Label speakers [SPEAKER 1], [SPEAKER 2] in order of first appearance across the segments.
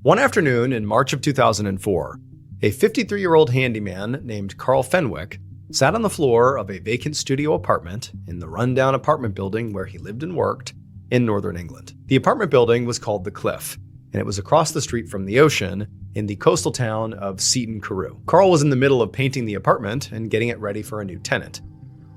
[SPEAKER 1] One afternoon in March of 2004, a 53-year-old handyman named Carl Fenwick sat on the floor of a vacant studio apartment in the rundown apartment building where he lived and worked in northern England. The apartment building was called The Cliff, and it was across the street from the ocean in the coastal town of Seaton Carew. Carl was in the middle of painting the apartment and getting it ready for a new tenant,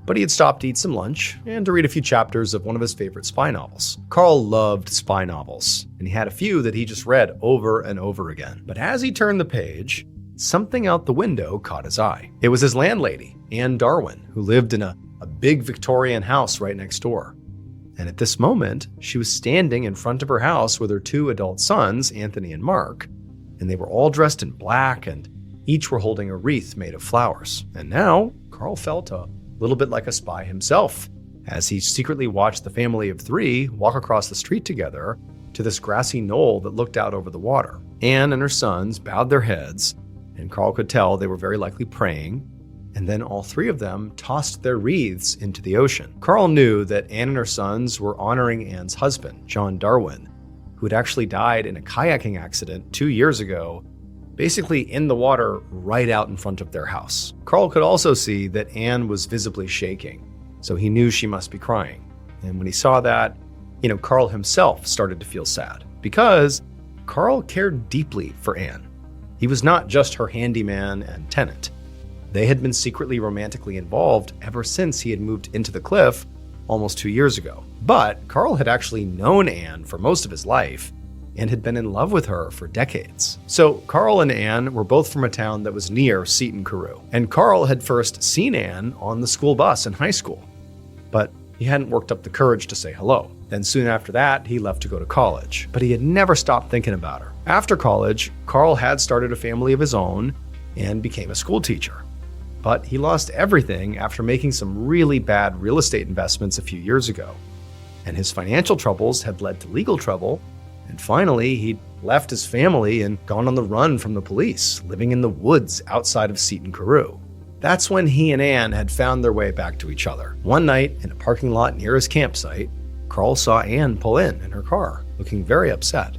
[SPEAKER 1] but he had stopped to eat some lunch and to read a few chapters of one of his favorite spy novels. Carl loved spy novels, and he had a few that he just read over and over again. But as he turned the page, something out the window caught his eye. It was his landlady, Anne Darwin, who lived in a big Victorian house right next door. And at this moment, she was standing in front of her house with her two adult sons, Anthony and Mark, and they were all dressed in black and each were holding a wreath made of flowers. And now, Carl felt a little bit like a spy himself, as he secretly watched the family of three walk across the street together to this grassy knoll that looked out over the water. Anne and her sons bowed their heads, and Carl could tell they were very likely praying, and then all three of them tossed their wreaths into the ocean. Carl knew that Anne and her sons were honoring Anne's husband, John Darwin, who had actually died in a kayaking accident 2 years ago, basically in the water right out in front of their house. Carl could also see that Anne was visibly shaking, so he knew she must be crying. And when he saw that, Carl himself started to feel sad, because Carl cared deeply for Anne. He was not just her handyman and tenant. They had been secretly romantically involved ever since he had moved into the Cliff almost 2 years ago. But Carl had actually known Anne for most of his life and had been in love with her for decades. So Carl and Anne were both from a town that was near Seaton Carew, and Carl had first seen Anne on the school bus in high school, but he hadn't worked up the courage to say hello. Then soon after that, he left to go to college, but he had never stopped thinking about her. After college, Carl had started a family of his own and became a school teacher. But he lost everything after making some really bad real estate investments a few years ago. And his financial troubles had led to legal trouble, and finally he'd left his family and gone on the run from the police, living in the woods outside of Seaton Carew. That's when he and Anne had found their way back to each other. One night, in a parking lot near his campsite, Carl saw Anne pull in her car, looking very upset.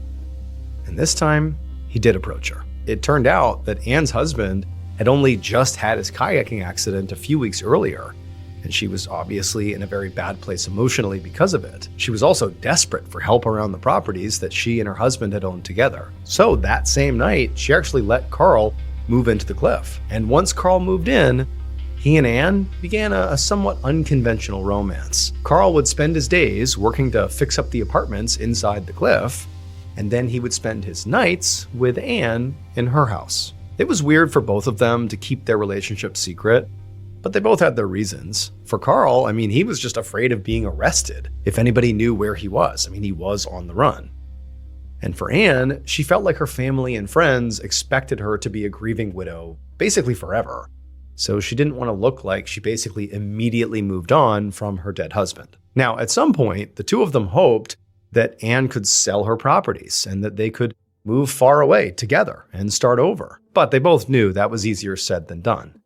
[SPEAKER 1] And this time, he did approach her. It turned out that Anne's husband had only just had his kayaking accident a few weeks earlier, and she was obviously in a very bad place emotionally because of it. She was also desperate for help around the properties that she and her husband had owned together. So that same night, she actually let Carl move into the Cliff. And once Carl moved in, he and Anne began a somewhat unconventional romance. Carl would spend his days working to fix up the apartments inside the Cliff, and then he would spend his nights with Anne in her house. It was weird for both of them to keep their relationship secret, but they both had their reasons. For Carl, he was just afraid of being arrested if anybody knew where he was. He was on the run. And for Anne, she felt like her family and friends expected her to be a grieving widow basically forever. So she didn't want to look like she basically immediately moved on from her dead husband. Now, at some point, the two of them hoped that Anne could sell her properties and that they could move far away together and start over. But they both knew that was easier said than done,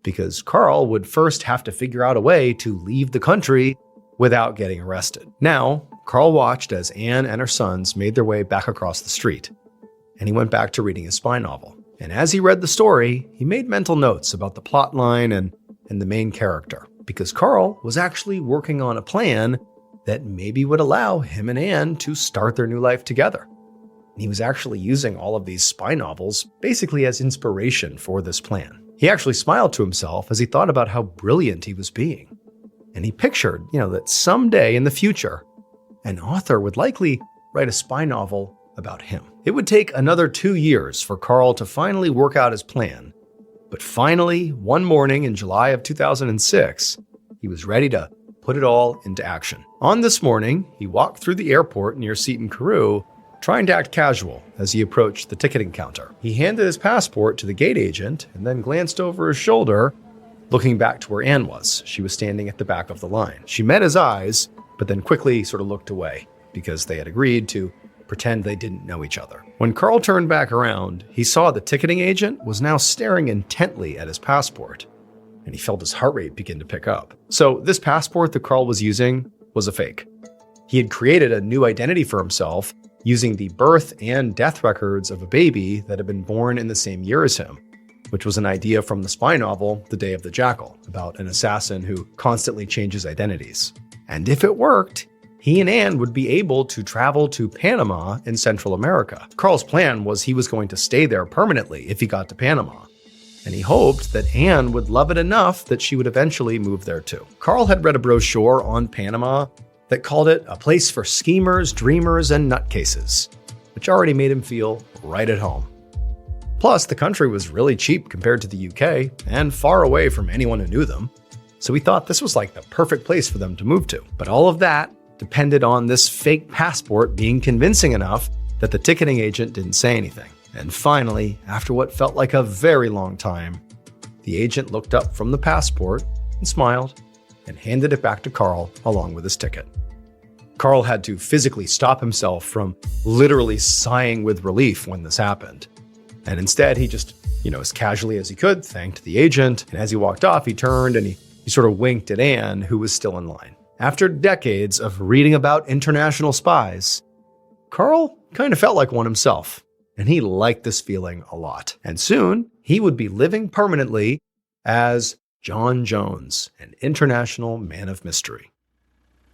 [SPEAKER 1] because Carl would first have to figure out a way to leave the country without getting arrested. Now, Carl watched as Anne and her sons made their way back across the street, and he went back to reading his spy novel. And as he read the story, he made mental notes about the plot line and the main character, because Carl was actually working on a plan that maybe would allow him and Anne to start their new life together. He was actually using all of these spy novels basically as inspiration for this plan. He actually smiled to himself as he thought about how brilliant he was being. And he pictured, that someday in the future, an author would likely write a spy novel about him. It would take another 2 years for Carl to finally work out his plan. But finally, one morning in July of 2006, he was ready to put it all into action. On this morning, he walked through the airport near Seaton Carew, trying to act casual as he approached the ticketing counter. He handed his passport to the gate agent and then glanced over his shoulder, looking back to where Anne was. She was standing at the back of the line. She met his eyes, but then quickly sort of looked away because they had agreed to pretend they didn't know each other. When Carl turned back around, he saw the ticketing agent was now staring intently at his passport, and he felt his heart rate begin to pick up. So this passport that Carl was using was a fake. He had created a new identity for himself using the birth and death records of a baby that had been born in the same year as him, which was an idea from the spy novel The Day of the Jackal, about an assassin who constantly changes identities. And if it worked, he and Anne would be able to travel to Panama in Central America. Carl's plan was he was going to stay there permanently if he got to Panama, and he hoped that Anne would love it enough that she would eventually move there too. Carl had read a brochure on Panama that called it a place for schemers, dreamers, and nutcases, which already made him feel right at home. Plus, the country was really cheap compared to the UK and far away from anyone who knew them, so he thought this was like the perfect place for them to move to. But all of that depended on this fake passport being convincing enough that the ticketing agent didn't say anything. And finally, after what felt like a very long time, the agent looked up from the passport and smiled and handed it back to Carl along with his ticket. Carl had to physically stop himself from literally sighing with relief when this happened. And instead, he just, as casually as he could, thanked the agent. And as he walked off, he turned and he sort of winked at Anne, who was still in line. After decades of reading about international spies, Carl kind of felt like one himself, and he liked this feeling a lot. And soon, he would be living permanently as John Jones, an international man of mystery.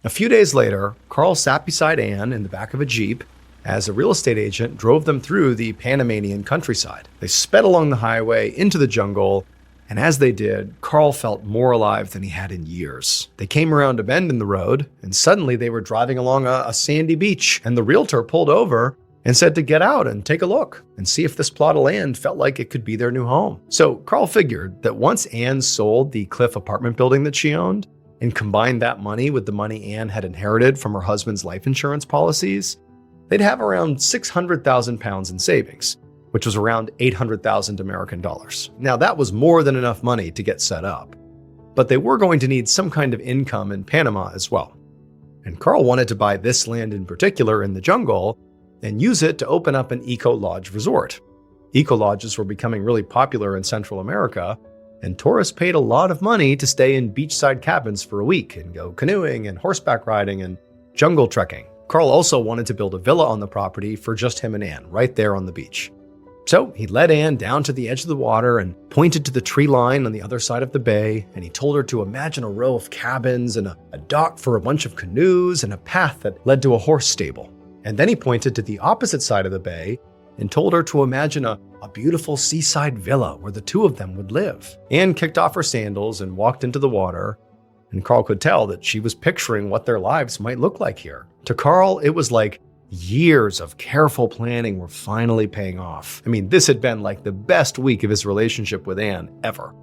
[SPEAKER 1] A few days later, Carl sat beside Anne in the back of a Jeep as a real estate agent drove them through the Panamanian countryside. They sped along the highway into the jungle, and as they did, Carl felt more alive than he had in years. They came around a bend in the road, and suddenly they were driving along a sandy beach, and the realtor pulled over and said to get out and take a look and see if this plot of land felt like it could be their new home. So Carl figured that once Anne sold the cliff apartment building that she owned and combined that money with the money Anne had inherited from her husband's life insurance policies, they'd have around 600,000 pounds in savings, which was around 800,000 American dollars. Now, that was more than enough money to get set up, but they were going to need some kind of income in Panama as well. And Carl wanted to buy this land in particular in the jungle and use it to open up an eco-lodge resort. Eco-lodges were becoming really popular in Central America, and tourists paid a lot of money to stay in beachside cabins for a week and go canoeing and horseback riding and jungle trekking. Carl also wanted to build a villa on the property for just him and Anne, right there on the beach. So he led Anne down to the edge of the water and pointed to the tree line on the other side of the bay, and he told her to imagine a row of cabins and a dock for a bunch of canoes and a path that led to a horse stable. And then he pointed to the opposite side of the bay and told her to imagine a beautiful seaside villa where the two of them would live. Anne kicked off her sandals and walked into the water, and Carl could tell that she was picturing what their lives might look like here. To Carl, it was like years of careful planning were finally paying off. I mean, this had been like the best week of his relationship with Anne ever.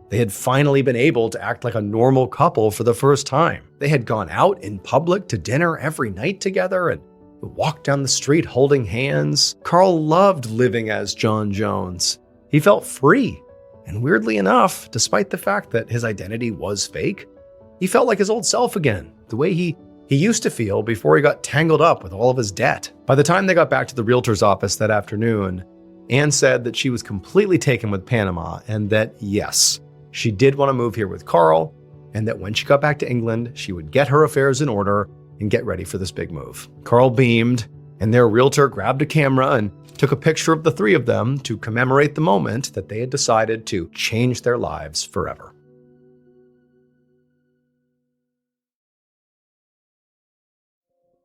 [SPEAKER 1] They had finally been able to act like a normal couple for the first time. They had gone out in public to dinner every night together and walked down the street holding hands. Carl loved living as John Jones. He felt free. And weirdly enough, despite the fact that his identity was fake, he felt like his old self again, the way he used to feel before he got tangled up with all of his debt. By the time they got back to the realtor's office that afternoon, Anne said that she was completely taken with Panama and that, yes, she did want to move here with Carl, and that when she got back to England, she would get her affairs in order and get ready for this big move. Carl beamed, and their realtor grabbed a camera and took a picture of the three of them to commemorate the moment that they had decided to change their lives forever.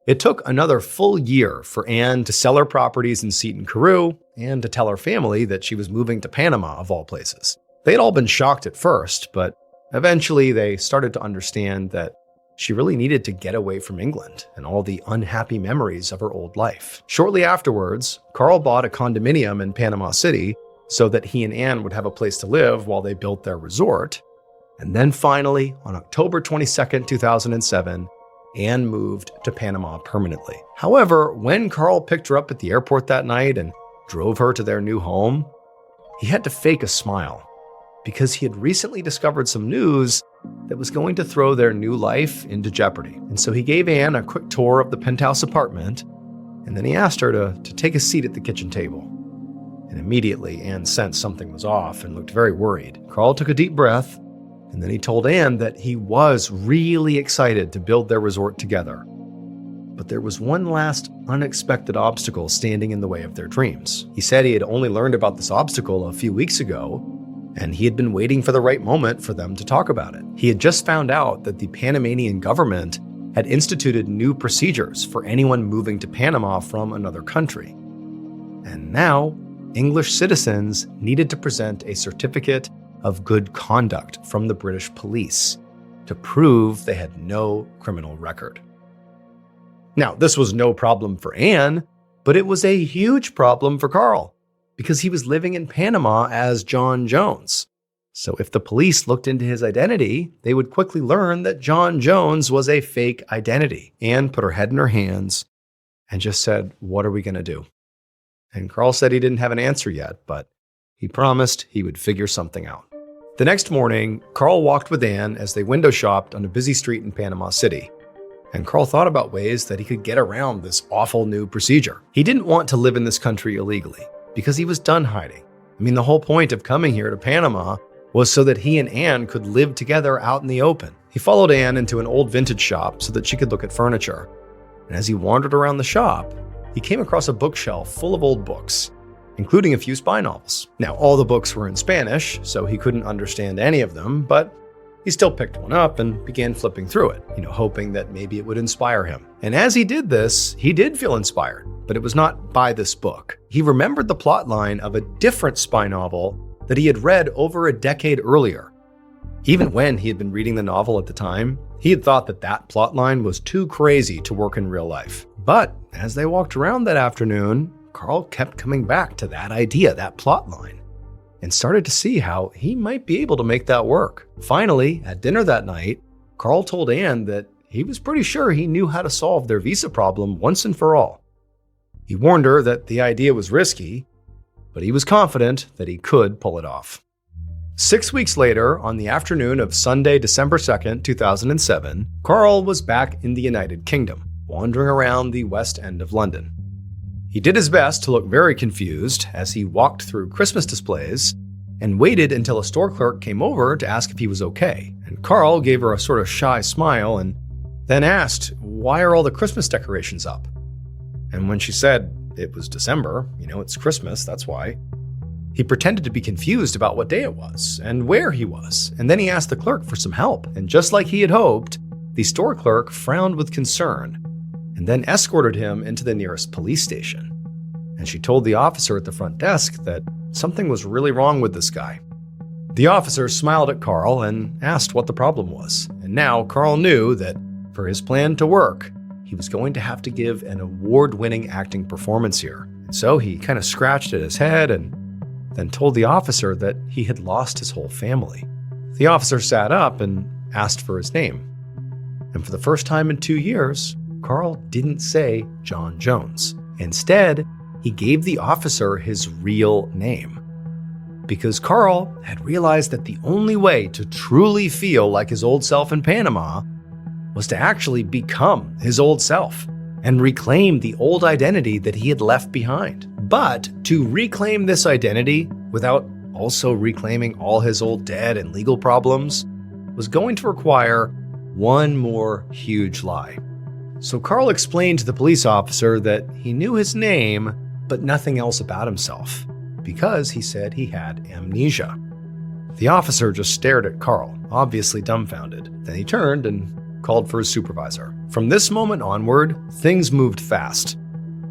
[SPEAKER 1] It took another full year for Anne to sell her properties in Seaton Carew and to tell her family that she was moving to Panama, of all places. They had all been shocked at first, but eventually they started to understand that she really needed to get away from England and all the unhappy memories of her old life. Shortly afterwards, Carl bought a condominium in Panama City so that he and Anne would have a place to live while they built their resort. And then finally, on October 22nd, 2007, Anne moved to Panama permanently. However, when Carl picked her up at the airport that night and drove her to their new home, he had to fake a smile because he had recently discovered some news that was going to throw their new life into jeopardy. And so he gave Anne a quick tour of the penthouse apartment, and then he asked her to take a seat at the kitchen table. And immediately, Anne sensed something was off and looked very worried. Carl took a deep breath, and then he told Anne that he was really excited to build their resort together. But there was one last unexpected obstacle standing in the way of their dreams. He said he had only learned about this obstacle a few weeks ago, and he had been waiting for the right moment for them to talk about it. He had just found out that the Panamanian government had instituted new procedures for anyone moving to Panama from another country. And now, English citizens needed to present a certificate of good conduct from the British police to prove they had no criminal record. Now, this was no problem for Anne, but it was a huge problem for Carl, because he was living in Panama as John Jones. So if the police looked into his identity, they would quickly learn that John Jones was a fake identity. Anne put her head in her hands and just said, "What are we going to do?" And Carl said he didn't have an answer yet, but he promised he would figure something out. The next morning, Carl walked with Anne as they window shopped on a busy street in Panama City. And Carl thought about ways that he could get around this awful new procedure. He didn't want to live in this country illegally because he was done hiding. I mean, the whole point of coming here to Panama was so that he and Anne could live together out in the open. He followed Anne into an old vintage shop so that she could look at furniture. And as he wandered around the shop, he came across a bookshelf full of old books, including a few spy novels. Now, all the books were in Spanish, so he couldn't understand any of them, but he still picked one up and began flipping through it, hoping that maybe it would inspire him. And as he did this, he did feel inspired, but it was not by this book. He remembered the plotline of a different spy novel that he had read over a decade earlier. Even when he had been reading the novel at the time, he had thought that that plotline was too crazy to work in real life. But as they walked around that afternoon, Carl kept coming back to that idea, that plotline, and started to see how he might be able to make that work. Finally, at dinner that night, Carl told Anne that he was pretty sure he knew how to solve their visa problem once and for all. He warned her that the idea was risky, but he was confident that he could pull it off. 6 weeks later, on the afternoon of Sunday, December 2nd, 2007, Carl was back in the United Kingdom, wandering around the West End of London. He did his best to look very confused as he walked through Christmas displays and waited until a store clerk came over to ask if he was okay. And Carl gave her a sort of shy smile and then asked, "Why are all the Christmas decorations up?" And when she said it was December, it's Christmas, that's why, he pretended to be confused about what day it was and where he was. And then he asked the clerk for some help. And just like he had hoped, the store clerk frowned with concern and then escorted him into the nearest police station. And she told the officer at the front desk that something was really wrong with this guy. The officer smiled at Carl and asked what the problem was. And now Carl knew that for his plan to work, he was going to have to give an award-winning acting performance here. So he kind of scratched at his head and then told the officer that he had lost his whole family. The officer sat up and asked for his name. And for the first time in 2 years, Carl didn't say John Jones. Instead, he gave the officer his real name. Because Carl had realized that the only way to truly feel like his old self in Panama was to actually become his old self and reclaim the old identity that he had left behind. But to reclaim this identity without also reclaiming all his old debt and legal problems was going to require one more huge lie. So Carl explained to the police officer that he knew his name, but nothing else about himself, because he said he had amnesia. The officer just stared at Carl, obviously dumbfounded. Then he turned and called for his supervisor. From this moment onward, things moved fast,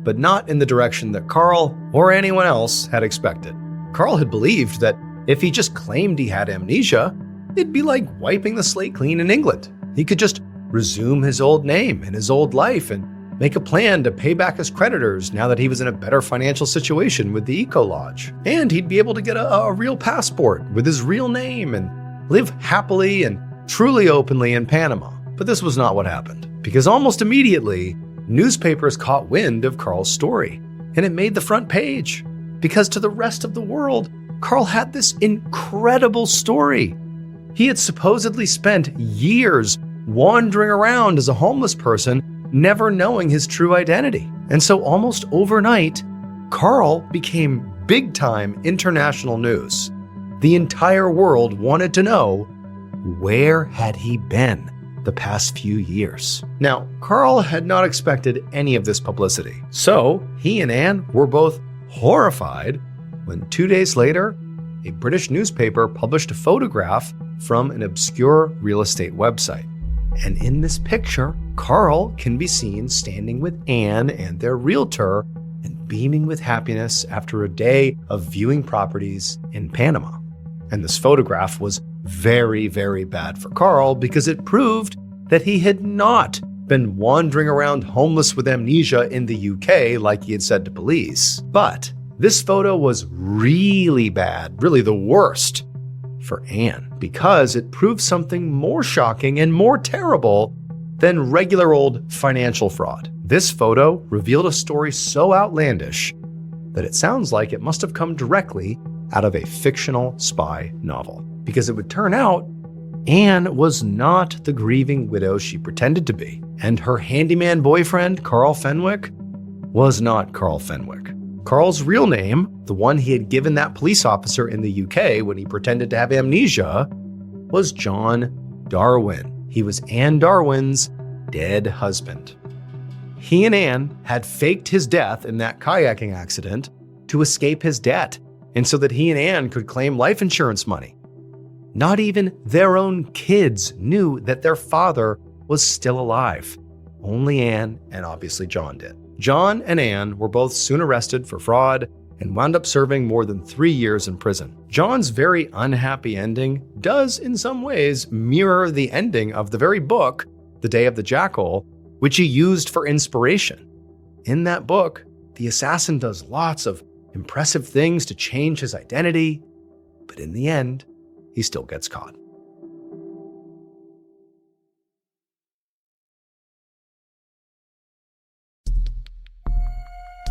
[SPEAKER 1] but not in the direction that Carl or anyone else had expected. Carl had believed that if he just claimed he had amnesia, it'd be like wiping the slate clean in England. He could just resume his old name and his old life and make a plan to pay back his creditors now that he was in a better financial situation with the Eco Lodge. And he'd be able to get a real passport with his real name and live happily and truly openly in Panama. But this was not what happened, because almost immediately, newspapers caught wind of Carl's story, and it made the front page. Because to the rest of the world, Carl had this incredible story. He had supposedly spent years wandering around as a homeless person, never knowing his true identity. And so almost overnight, Carl became big-time international news. The entire world wanted to know, where had he been? the past few years. Now, Carl had not expected any of this publicity, so he and Anne were both horrified when 2 days later, a British newspaper published a photograph from an obscure real estate website. And in this picture, Carl can be seen standing with Anne and their realtor and beaming with happiness after a day of viewing properties in Panama. And this photograph was very, very bad for Carl because it proved that he had not been wandering around homeless with amnesia in the UK like he had said to police. But this photo was really bad, really the worst for Anne, because it proved something more shocking and more terrible than regular old financial fraud. This photo revealed a story so outlandish that it sounds like it must have come directly out of a fictional spy novel. Because it would turn out Anne was not the grieving widow she pretended to be, and her handyman boyfriend, Carl Fenwick, was not Carl Fenwick. Carl's real name, the one he had given that police officer in the UK when he pretended to have amnesia, was John Darwin. He was Anne Darwin's dead husband. He and Anne had faked his death in that kayaking accident to escape his debt, and so that he and Anne could claim life insurance money. Not even their own kids knew that their father was still alive. Only Anne and obviously John did. John and Anne were both soon arrested for fraud and wound up serving more than 3 years in prison. John's very unhappy ending does in some ways mirror the ending of the very book, The Day of the Jackal, which he used for inspiration. In that book, the assassin does lots of impressive things to change his identity, but in the end, he still gets caught.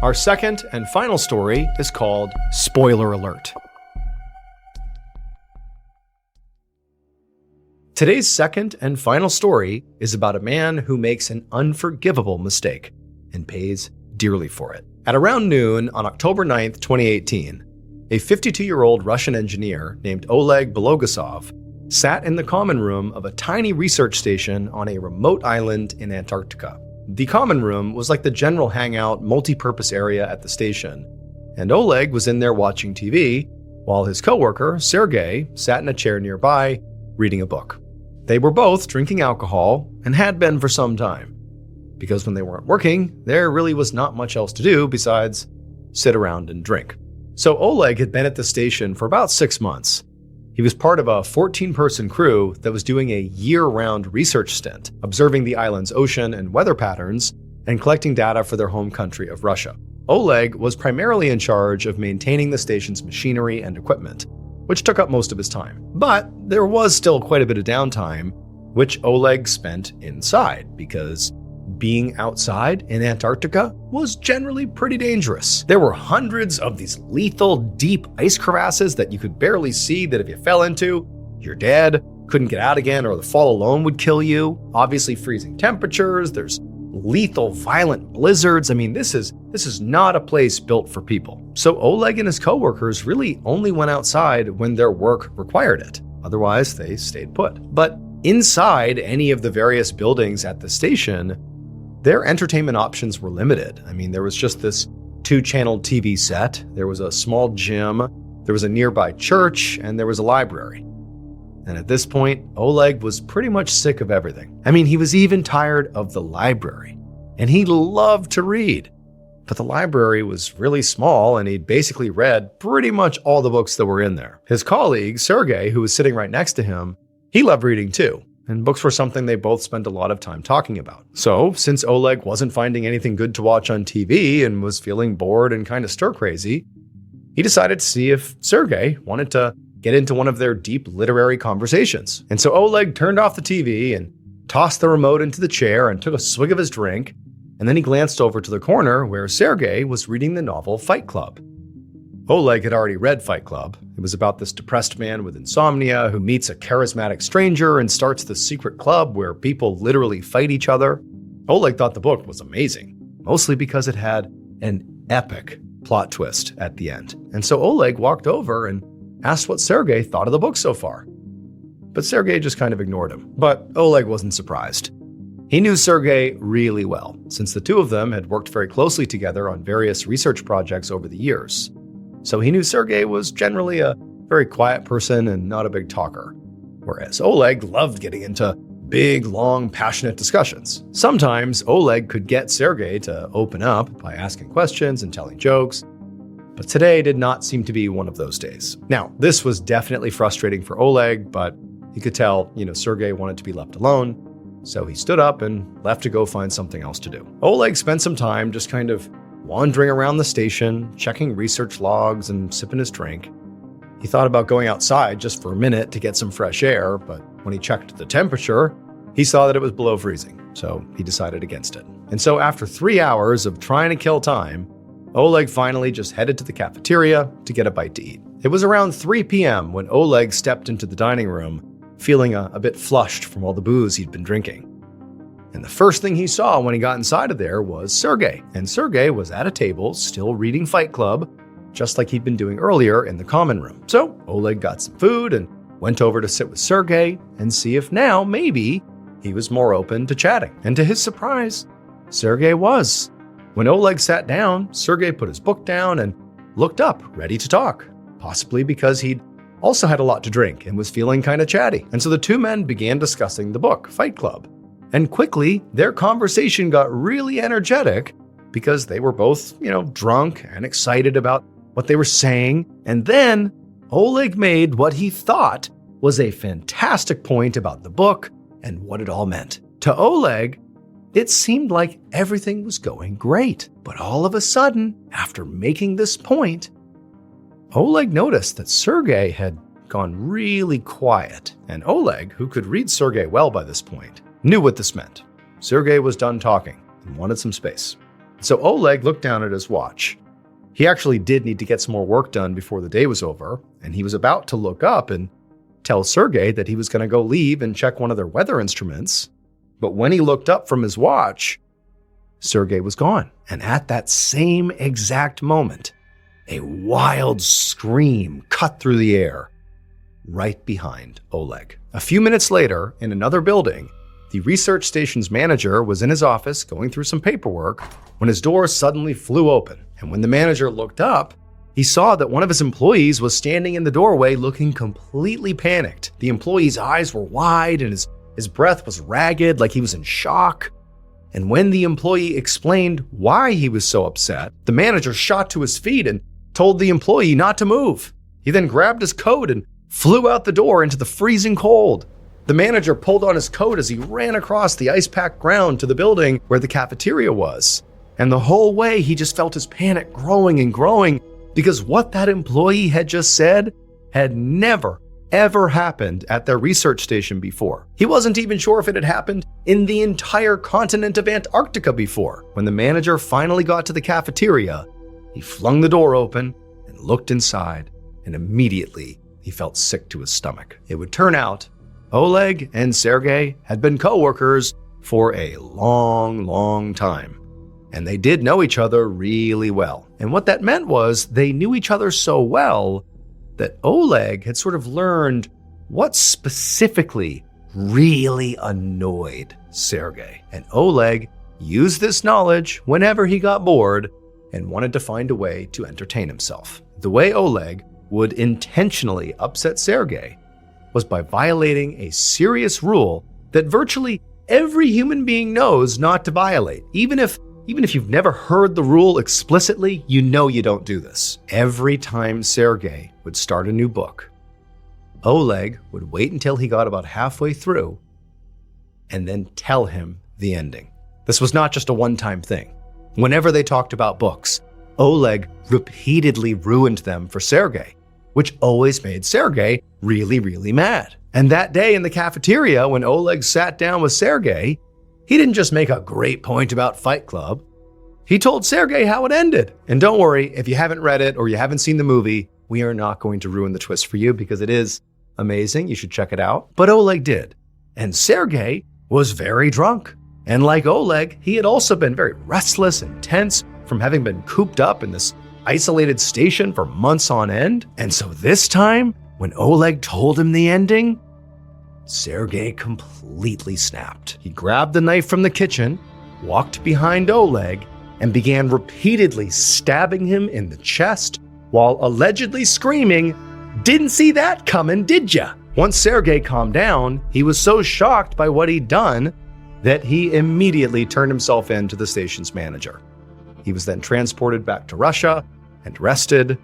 [SPEAKER 1] Our second and final story is called Spoiler Alert. Today's second and final story is about a man who makes an unforgivable mistake and pays dearly for it. At around noon on October 9th, 2018, a 52-year-old Russian engineer named Oleg Belogasov sat in the common room of a tiny research station on a remote island in Antarctica. The common room was like the general hangout, multi-purpose area at the station, and Oleg was in there watching TV, while his coworker, Sergei, sat in a chair nearby, reading a book. They were both drinking alcohol, and had been for some time, because when they weren't working, there really was not much else to do besides sit around and drink. So Oleg had been at the station for about 6 months. He was part of a 14-person crew that was doing a year-round research stint, observing the island's ocean and weather patterns, and collecting data for their home country of Russia. Oleg was primarily in charge of maintaining the station's machinery and equipment, which took up most of his time. But there was still quite a bit of downtime, which Oleg spent inside, because being outside in Antarctica was generally pretty dangerous. There were hundreds of these lethal, deep ice crevasses that you could barely see, that if you fell into, you're dead, couldn't get out again, or the fall alone would kill you. Obviously freezing temperatures, there's lethal, violent blizzards. I mean, this is not a place built for people. So Oleg and his coworkers really only went outside when their work required it. Otherwise, they stayed put. But inside any of the various buildings at the station, their entertainment options were limited. I mean, there was just this 2-channel TV set, there was a small gym, there was a nearby church, and there was a library. And at this point, Oleg was pretty much sick of everything. I mean, he was even tired of the library, and he loved to read. But the library was really small, and he'd basically read pretty much all the books that were in there. His colleague, Sergei, who was sitting right next to him, he loved reading too. And books were something they both spent a lot of time talking about. So, since Oleg wasn't finding anything good to watch on TV and was feeling bored and kind of stir-crazy, he decided to see if Sergei wanted to get into one of their deep literary conversations. And so Oleg turned off the TV and tossed the remote into the chair and took a swig of his drink, and then he glanced over to the corner where Sergei was reading the novel Fight Club. Oleg had already read Fight Club. It was about this depressed man with insomnia who meets a charismatic stranger and starts this secret club where people literally fight each other. Oleg thought the book was amazing, mostly because it had an epic plot twist at the end. And so Oleg walked over and asked what Sergei thought of the book so far. but Sergei just kind of ignored him. But Oleg wasn't surprised. He knew Sergei really well, since the two of them had worked very closely together on various research projects over the years. So he knew Sergei was generally a very quiet person and not a big talker, whereas Oleg loved getting into big, long, passionate discussions. Sometimes Oleg could get Sergei to open up by asking questions and telling jokes, but today did not seem to be one of those days. Now, this was definitely frustrating for Oleg, but he could tell, Sergei wanted to be left alone. So he stood up and left to go find something else to do. Oleg spent some time just kind of wandering around the station, checking research logs and sipping his drink. He thought about going outside just for a minute to get some fresh air, but when he checked the temperature, he saw that it was below freezing, so he decided against it. And so after 3 hours of trying to kill time, Oleg finally just headed to the cafeteria to get a bite to eat. It was around 3 p.m. when Oleg stepped into the dining room, feeling a bit flushed from all the booze he'd been drinking. And the first thing he saw when he got inside of there was Sergei. And Sergei was at a table, still reading Fight Club, just like he'd been doing earlier in the common room. So Oleg got some food and went over to sit with Sergei and see if now, maybe, he was more open to chatting. And to his surprise, Sergei was. When Oleg sat down, Sergei put his book down and looked up, ready to talk, possibly because he'd also had a lot to drink and was feeling kind of chatty. And so the two men began discussing the book, Fight Club. And quickly, their conversation got really energetic because they were both, drunk and excited about what they were saying. And then Oleg made what he thought was a fantastic point about the book and what it all meant. To Oleg, it seemed like everything was going great. But all of a sudden, after making this point, Oleg noticed that Sergei had gone really quiet, and Oleg, who could read Sergei well by this point, knew what this meant. Sergei was done talking and wanted some space. So Oleg looked down at his watch. He actually did need to get some more work done before the day was over, and he was about to look up and tell Sergei that he was going to go leave and check one of their weather instruments. But when he looked up from his watch, Sergei was gone. And at that same exact moment, a wild scream cut through the air right behind Oleg. A few minutes later, in another building, the research station's manager was in his office going through some paperwork when his door suddenly flew open. And when the manager looked up, he saw that one of his employees was standing in the doorway looking completely panicked. The employee's eyes were wide and his breath was ragged, like he was in shock. And when the employee explained why he was so upset, the manager shot to his feet and told the employee not to move. He then grabbed his coat and flew out the door into the freezing cold. The manager pulled on his coat as he ran across the ice-packed ground to the building where the cafeteria was. And the whole way he just felt his panic growing and growing because what that employee had just said had never, ever happened at their research station before. He wasn't even sure if it had happened in the entire continent of Antarctica before. When the manager finally got to the cafeteria, he flung the door open and looked inside, and immediately he felt sick to his stomach. It would turn out Oleg and Sergei had been co-workers for a long, long time, and they did know each other really well. And what that meant was they knew each other so well that Oleg had sort of learned what specifically really annoyed Sergei. And Oleg used this knowledge whenever he got bored and wanted to find a way to entertain himself. The way Oleg would intentionally upset Sergei was by violating a serious rule that virtually every human being knows not to violate. Even if you've never heard the rule explicitly, you know you don't do this. Every time Sergei would start a new book, Oleg would wait until he got about halfway through and then tell him the ending. This was not just a one-time thing. Whenever they talked about books, Oleg repeatedly ruined them for Sergei, which always made Sergei really, really mad. And that day in the cafeteria, when Oleg sat down with Sergei, he didn't just make a great point about Fight Club. He told Sergei how it ended. And don't worry, if you haven't read it or you haven't seen the movie, we are not going to ruin the twist for you because it is amazing. You should check it out. But Oleg did. And Sergei was very drunk. And like Oleg, he had also been very restless and tense from having been cooped up in this isolated station for months on end. And so this time, when Oleg told him the ending, Sergei completely snapped. He grabbed the knife from the kitchen, walked behind Oleg, and began repeatedly stabbing him in the chest while allegedly screaming, "Didn't see that coming, did ya?" Once Sergei calmed down, he was so shocked by what he'd done that he immediately turned himself in to the station's manager. He was then transported back to Russia and arrested,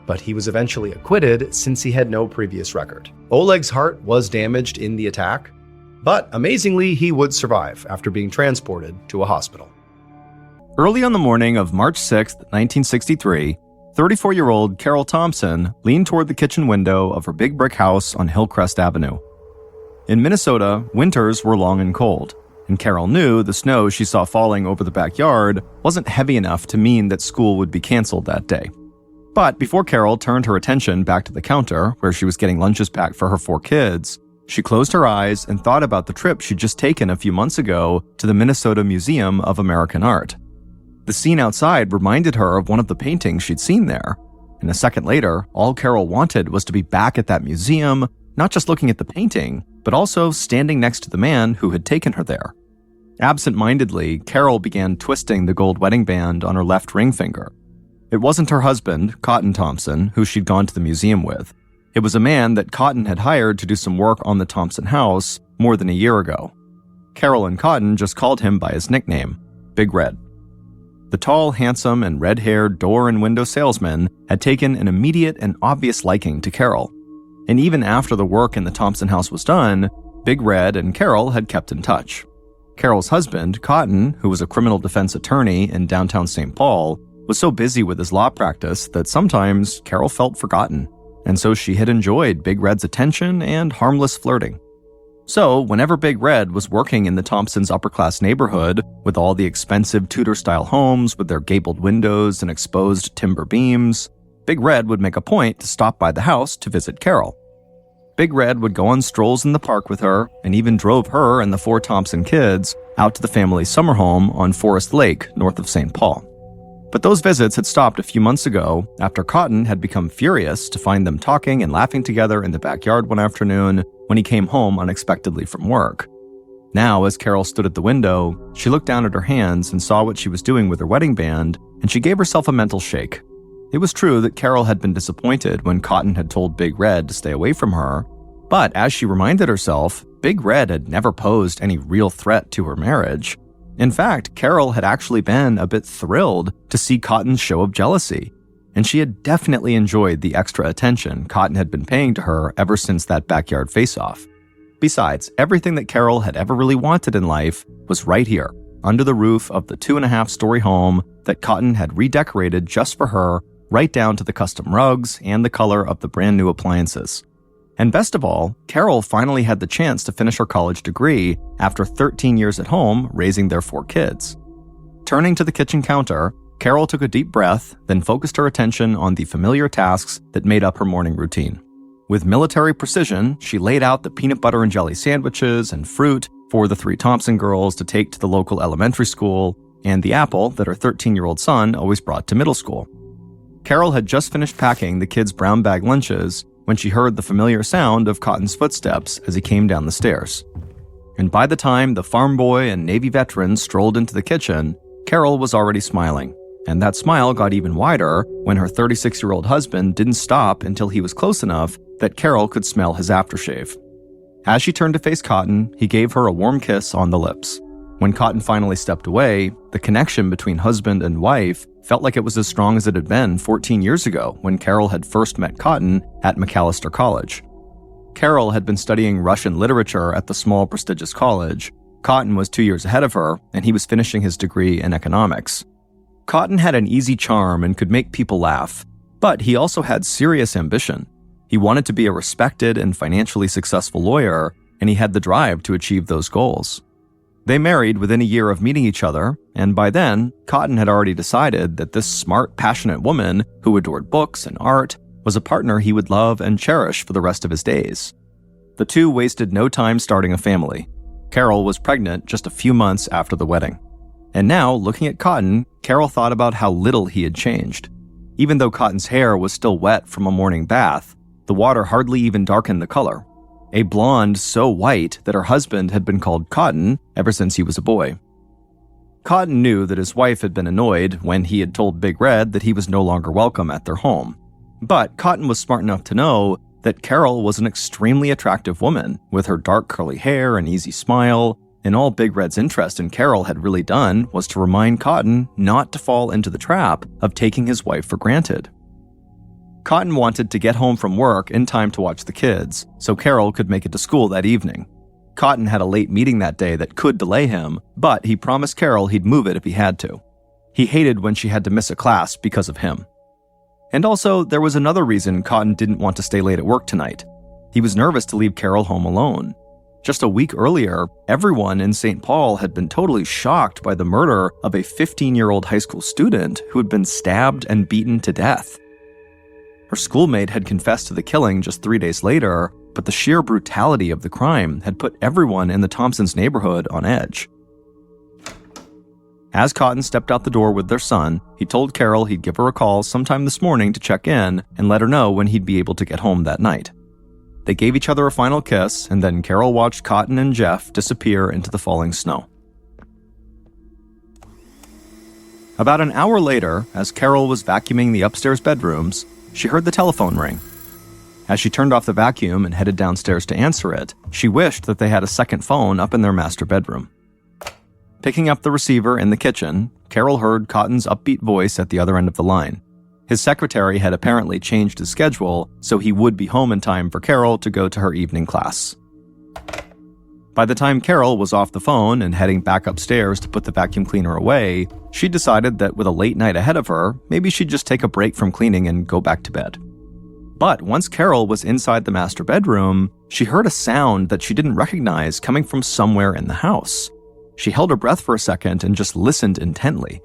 [SPEAKER 1] but he was eventually acquitted since he had no previous record. Oleg's heart was damaged in the attack, but amazingly, he would survive after being transported to a hospital.
[SPEAKER 2] Early on the morning of March 6, 1963, 34-year-old Carol Thompson leaned toward the kitchen window of her big brick house on Hillcrest Avenue. In Minnesota, winters were long and cold, and Carol knew the snow she saw falling over the backyard wasn't heavy enough to mean that school would be canceled that day. But before Carol turned her attention back to the counter, where she was getting lunches packed for her 4 kids, she closed her eyes and thought about the trip she'd just taken a few months ago to the Minnesota Museum of American Art. The scene outside reminded her of one of the paintings she'd seen there, and a second later, all Carol wanted was to be back at that museum, not just looking at the painting, but also standing next to the man who had taken her there. Absent-mindedly, Carol began twisting the gold wedding band on her left ring finger. It wasn't her husband, Cotton Thompson, who she'd gone to the museum with. It was a man that Cotton had hired to do some work on the Thompson house more than a year ago. Carol and Cotton just called him by his nickname, Big Red. The tall, handsome, and red-haired door and window salesman had taken an immediate and obvious liking to Carol. And even after the work in the Thompson house was done, Big Red and Carol had kept in touch. Carol's husband, Cotton, who was a criminal defense attorney in downtown St. Paul, was so busy with his law practice that sometimes Carol felt forgotten, and so she had enjoyed Big Red's attention and harmless flirting. So, whenever Big Red was working in the Thompsons' upper-class neighborhood, with all the expensive Tudor-style homes with their gabled windows and exposed timber beams, Big Red would make a point to stop by the house to visit Carol. Big Red would go on strolls in the park with her, and even drove her and the 4 Thompson kids out to the family's summer home on Forest Lake, north of St. Paul. But those visits had stopped a few months ago after Cotton had become furious to find them talking and laughing together in the backyard one afternoon when he came home unexpectedly from work. Now, as Carol stood at the window, she looked down at her hands and saw what she was doing with her wedding band, and she gave herself a mental shake. It was true that Carol had been disappointed when Cotton had told Big Red to stay away from her, but as she reminded herself, Big Red had never posed any real threat to her marriage. In fact, Carol had actually been a bit thrilled to see Cotton's show of jealousy, and she had definitely enjoyed the extra attention Cotton had been paying to her ever since that backyard face-off. Besides, everything that Carol had ever really wanted in life was right here, under the roof of the 2.5-story home that Cotton had redecorated just for her, right down to the custom rugs and the color of the brand new appliances. And best of all, Carol finally had the chance to finish her college degree after 13 years at home raising their 4 kids. Turning to the kitchen counter, Carol took a deep breath, then focused her attention on the familiar tasks that made up her morning routine. With military precision, she laid out the peanut butter and jelly sandwiches and fruit for the 3 Thompson girls to take to the local elementary school, and the apple that her 13-year-old son always brought to middle school. Carol had just finished packing the kids' brown bag lunches when she heard the familiar sound of Cotton's footsteps as he came down the stairs. And by the time the farm boy and Navy veteran strolled into the kitchen, Carol was already smiling. And that smile got even wider when her 36-year-old husband didn't stop until he was close enough that Carol could smell his aftershave. As she turned to face Cotton, he gave her a warm kiss on the lips. When Cotton finally stepped away, the connection between husband and wife felt like it was as strong as it had been 14 years ago when Carol had first met Cotton at Macalester College. Carol had been studying Russian literature at the small prestigious college. Cotton was 2 years ahead of her, and he was finishing his degree in economics. Cotton had an easy charm and could make people laugh, but he also had serious ambition. He wanted to be a respected and financially successful lawyer, and he had the drive to achieve those goals. They married within a year of meeting each other, and by then, Cotton had already decided that this smart, passionate woman who adored books and art was a partner he would love and cherish for the rest of his days. The two wasted no time starting a family. Carol was pregnant just a few months after the wedding. And now, looking at Cotton, Carol thought about how little he had changed. Even though Cotton's hair was still wet from a morning bath, the water hardly even darkened the color. a blonde so white that her husband had been called Cotton ever since he was a boy. Cotton knew that his wife had been annoyed when he had told Big Red that he was no longer welcome at their home. But Cotton was smart enough to know that Carol was an extremely attractive woman with her dark curly hair and easy smile, and all Big Red's interest in Carol had really done was to remind Cotton not to fall into the trap of taking his wife for granted. Cotton wanted to get home from work in time to watch the kids, so Carol could make it to school that evening. Cotton had a late meeting that day that could delay him, but he promised Carol he'd move it if he had to. He hated when she had to miss a class because of him. And also, there was another reason Cotton didn't want to stay late at work tonight. He was nervous to leave Carol home alone. Just a week earlier, everyone in St. Paul had been totally shocked by the murder of a 15-year-old high school student who had been stabbed and beaten to death. Her schoolmate had confessed to the killing just 3 days later, but the sheer brutality of the crime had put everyone in the Thompsons' neighborhood on edge. As Cotton stepped out the door with their son, he told Carol he'd give her a call sometime this morning to check in and let her know when he'd be able to get home that night. They gave each other a final kiss, and then Carol watched Cotton and Jeff disappear into the falling snow. About an hour later, as Carol was vacuuming the upstairs bedrooms, she heard the telephone ring. As she turned off the vacuum and headed downstairs to answer it, she wished that they had a second phone up in their master bedroom. Picking up the receiver in the kitchen, Carol heard Cotton's upbeat voice at the other end of the line. His secretary had apparently changed his schedule, so he would be home in time for Carol to go to her evening class. By the time Carol was off the phone and heading back upstairs to put the vacuum cleaner away, she decided that with a late night ahead of her, maybe she'd just take a break from cleaning and go back to bed. But once Carol was inside the master bedroom, she heard a sound that she didn't recognize coming from somewhere in the house. She held her breath for a second and just listened intently.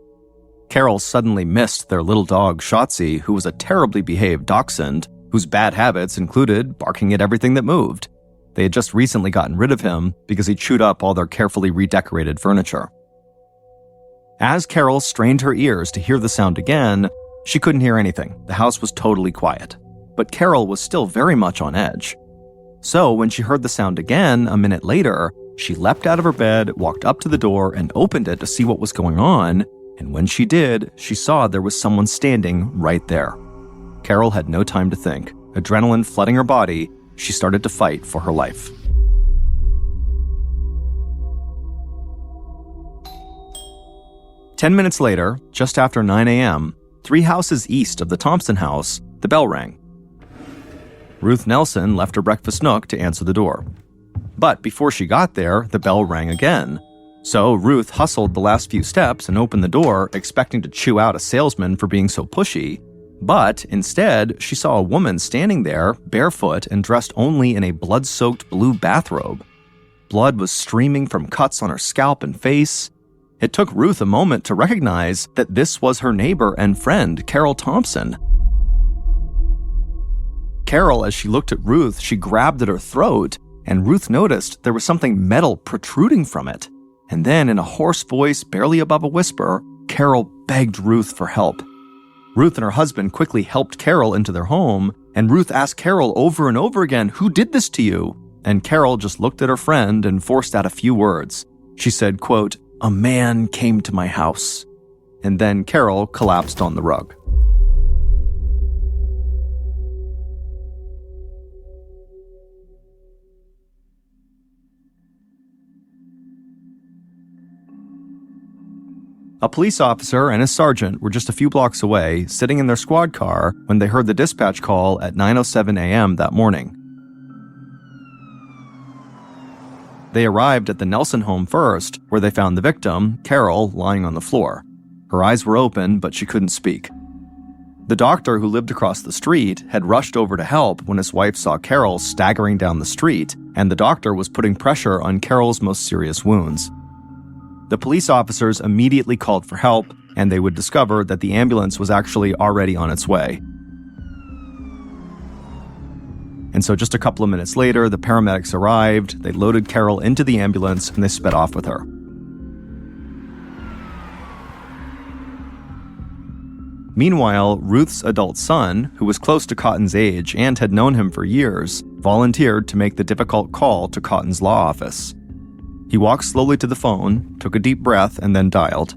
[SPEAKER 2] Carol suddenly missed their little dog, Shotzi, who was a terribly behaved dachshund, whose bad habits included barking at everything that moved. They had just recently gotten rid of him because he chewed up all their carefully redecorated furniture. As Carol strained her ears to hear the sound again, she couldn't hear anything. The house was totally quiet. But Carol was still very much on edge. So when she heard the sound again a minute later, she leapt out of her bed, walked up to the door, and opened it to see what was going on. And when she did, she saw there was someone standing right there. Carol had no time to think. Adrenaline flooding her body, she started to fight for her life. "10 minutes later, just after 9 a.m., 3 houses east of the Thompson house, the bell rang. Ruth Nelson left her breakfast nook to answer the door. But before she got there, the bell rang again. So Ruth hustled the last few steps and opened the door, expecting to chew out a salesman for being so pushy. But instead, she saw a woman standing there, barefoot and dressed only in a blood-soaked blue bathrobe. Blood was streaming from cuts on her scalp and face. It took Ruth a moment to recognize that this was her neighbor and friend, Carol Thompson. Carol, as she looked at Ruth, she grabbed at her throat, and Ruth noticed there was something metal protruding from it. And then, in a hoarse voice, barely above a whisper, Carol begged Ruth for help. Ruth and her husband quickly helped Carol into their home, and Ruth asked Carol over and over again, "Who did this to you?" And Carol just looked at her friend and forced out a few words. She said, quote, "A man came to my house." And then Carol collapsed on the rug. A police officer and his sergeant were just a few blocks away, sitting in their squad car when they heard the dispatch call at 9:07 a.m. that morning. They arrived at the Nelson home first, where they found the victim, Carol, lying on the floor. Her eyes were open, but she couldn't speak. The doctor who lived across the street had rushed over to help when his wife saw Carol staggering down the street, and the doctor was putting pressure on Carol's most serious wounds. The police officers immediately called for help, and they would discover that the ambulance was actually already on its way. And so just a couple of minutes later, the paramedics arrived, they loaded Carol into the ambulance, and they sped off with her. Meanwhile, Ruth's adult son, who was close to Cotton's age and had known him for years, volunteered to make the difficult call to Cotton's law office. He walked slowly to the phone, took a deep breath, and then dialed.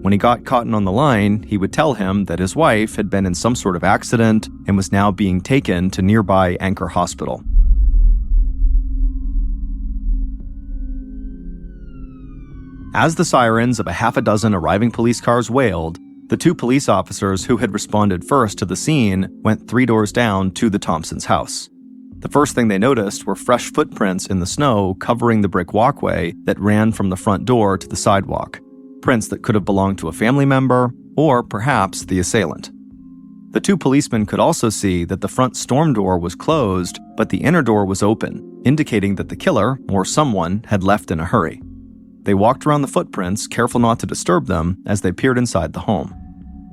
[SPEAKER 2] When he got Cotton on the line, he would tell him that his wife had been in some sort of accident and was now being taken to nearby Anchor Hospital. As the sirens of a half a dozen arriving police cars wailed, the two police officers who had responded first to the scene went 3 doors down to the Thompsons' house. The first thing they noticed were fresh footprints in the snow covering the brick walkway that ran from the front door to the sidewalk, prints that could have belonged to a family member or perhaps the assailant. The two policemen could also see that the front storm door was closed, but the inner door was open, indicating that the killer, or someone, had left in a hurry. They walked around the footprints, careful not to disturb them, as they peered inside the home.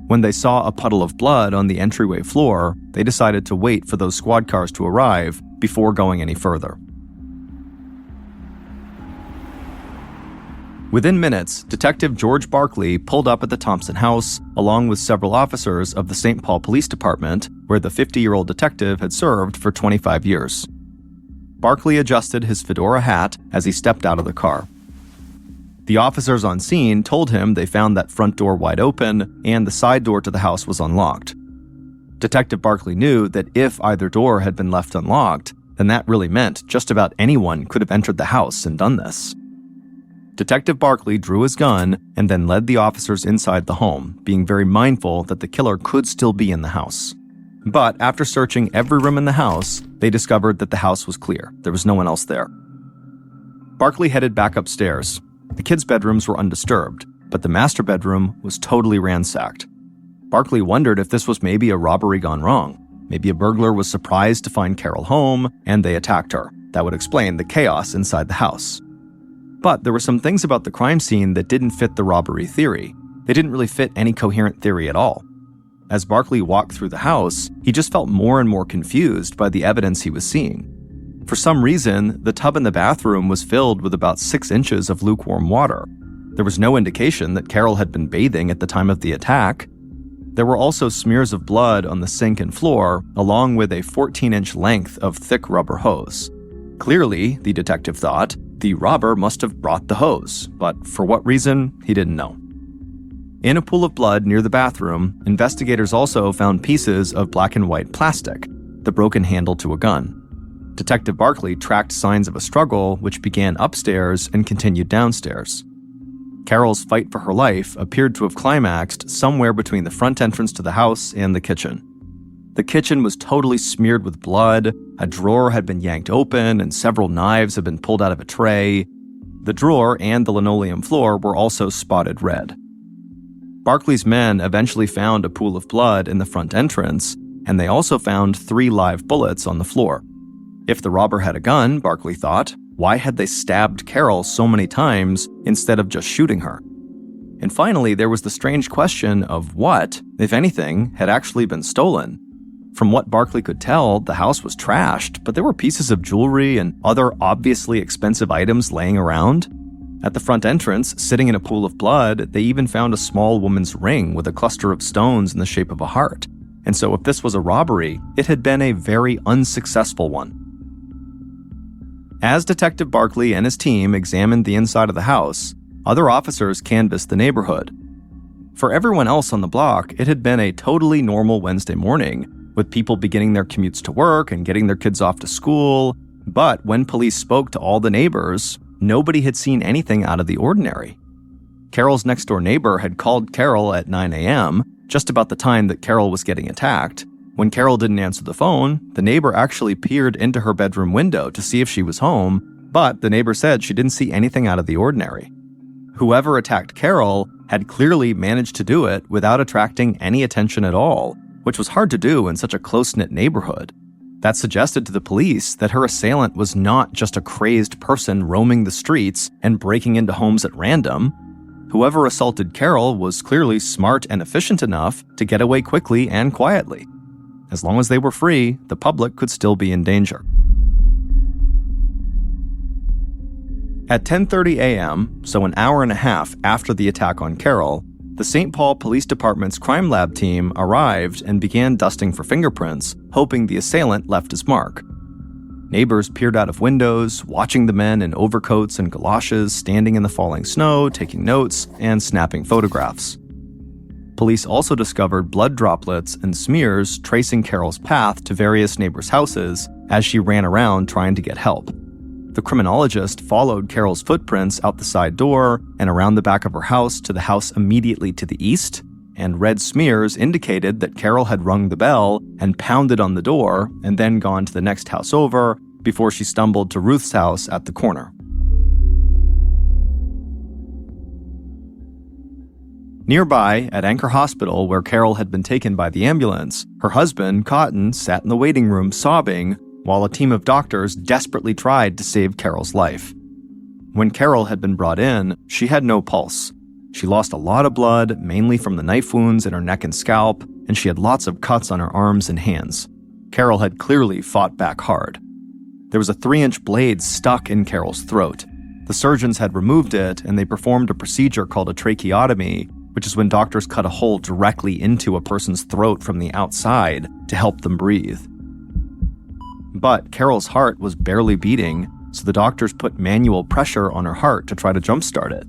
[SPEAKER 2] When they saw a puddle of blood on the entryway floor, they decided to wait for those squad cars to arrive before going any further. Within minutes, Detective George Barkley pulled up at the Thompson house, along with several officers of the St. Paul Police Department, where the 50-year-old detective had served for 25 years. Barkley adjusted his fedora hat as he stepped out of the car. The officers on scene told him they found that front door wide open and the side door to the house was unlocked. Detective Barkley knew that if either door had been left unlocked, then that really meant just about anyone could have entered the house and done this. Detective Barkley drew his gun and then led the officers inside the home, being very mindful that the killer could still be in the house. But after searching every room in the house, they discovered that the house was clear. There was no one else there. Barkley headed back upstairs. The kids' bedrooms were undisturbed, but the master bedroom was totally ransacked. Barkley wondered if this was maybe a robbery gone wrong. Maybe a burglar was surprised to find Carol home, and they attacked her. That would explain the chaos inside the house. But there were some things about the crime scene that didn't fit the robbery theory. They didn't really fit any coherent theory at all. As Barkley walked through the house, he just felt more and more confused by the evidence he was seeing. For some reason, the tub in the bathroom was filled with about 6 inches of lukewarm water. There was no indication that Carol had been bathing at the time of the attack. There were also smears of blood on the sink and floor, along with a 14-inch length of thick rubber hose. Clearly, the detective thought, the robber must have brought the hose, but for what reason, he didn't know. In a pool of blood near the bathroom, investigators also found pieces of black and white plastic, the broken handle to a gun. Detective Barkley tracked signs of a struggle which began upstairs and continued downstairs. Carol's fight for her life appeared to have climaxed somewhere between the front entrance to the house and the kitchen. The kitchen was totally smeared with blood, a drawer had been yanked open, and several knives had been pulled out of a tray. The drawer and the linoleum floor were also spotted red. Barkley's men eventually found a pool of blood in the front entrance, and they also found 3 live bullets on the floor. If the robber had a gun, Barkley thought, why had they stabbed Carol so many times instead of just shooting her? And finally, there was the strange question of what, if anything, had actually been stolen. From what Barkley could tell, the house was trashed, but there were pieces of jewelry and other obviously expensive items laying around. At the front entrance, sitting in a pool of blood, they even found a small woman's ring with a cluster of stones in the shape of a heart. And so if this was a robbery, it had been a very unsuccessful one. As Detective Barkley and his team examined the inside of the house, other officers canvassed the neighborhood. For everyone else on the block, it had been a totally normal Wednesday morning, with people beginning their commutes to work and getting their kids off to school. But when police spoke to all the neighbors, nobody had seen anything out of the ordinary. Carol's next-door neighbor had called Carol at 9 a.m., just about the time that Carol was getting attacked. When Carol didn't answer the phone, the neighbor actually peered into her bedroom window to see if she was home, but the neighbor said she didn't see anything out of the ordinary. Whoever attacked Carol had clearly managed to do it without attracting any attention at all, which was hard to do in such a close-knit neighborhood. That suggested to the police that her assailant was not just a crazed person roaming the streets and breaking into homes at random. Whoever assaulted Carol was clearly smart and efficient enough to get away quickly and quietly. As long as they were free, the public could still be in danger. At 10:30 a.m., so an hour and a half after the attack on Carol, the St. Paul Police Department's crime lab team arrived and began dusting for fingerprints, hoping the assailant left his mark. Neighbors peered out of windows, watching the men in overcoats and galoshes standing in the falling snow, taking notes, and snapping photographs. Police also discovered blood droplets and smears tracing Carol's path to various neighbors' houses as she ran around trying to get help. The criminologist followed Carol's footprints out the side door and around the back of her house to the house immediately to the east, and red smears indicated that Carol had rung the bell and pounded on the door and then gone to the next house over before she stumbled to Ruth's house at the corner. Nearby, at Anchor Hospital, where Carol had been taken by the ambulance, her husband, Cotton, sat in the waiting room sobbing while a team of doctors desperately tried to save Carol's life. When Carol had been brought in, she had no pulse. She lost a lot of blood, mainly from the knife wounds in her neck and scalp, and she had lots of cuts on her arms and hands. Carol had clearly fought back hard. There was a 3-inch blade stuck in Carol's throat. The surgeons had removed it, and they performed a procedure called a tracheotomy, which is when doctors cut a hole directly into a person's throat from the outside to help them breathe. But Carol's heart was barely beating, so the doctors put manual pressure on her heart to try to jumpstart it.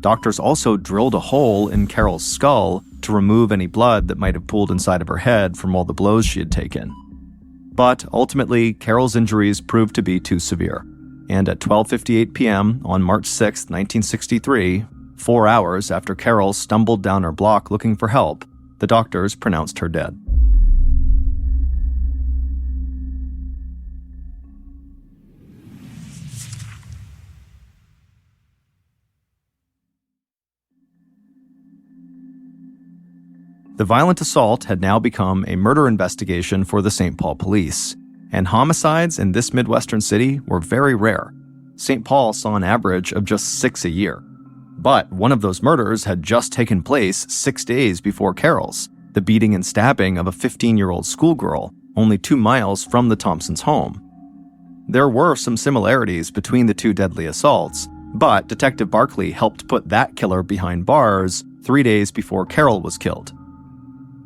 [SPEAKER 2] Doctors also drilled a hole in Carol's skull to remove any blood that might have pooled inside of her head from all the blows she had taken. But ultimately, Carol's injuries proved to be too severe, and at 12:58 p.m. on March 6, 1963, 4 hours after Carol stumbled down her block looking for help, the doctors pronounced her dead. The violent assault had now become a murder investigation for the St. Paul police, and homicides in this Midwestern city were very rare. St. Paul saw an average of just 6 a year. But one of those murders had just taken place 6 days before Carol's, the beating and stabbing of a 15-year-old schoolgirl, only 2 miles from the Thompsons' home. There were some similarities between the 2 deadly assaults, but Detective Barkley helped put that killer behind bars 3 days before Carol was killed.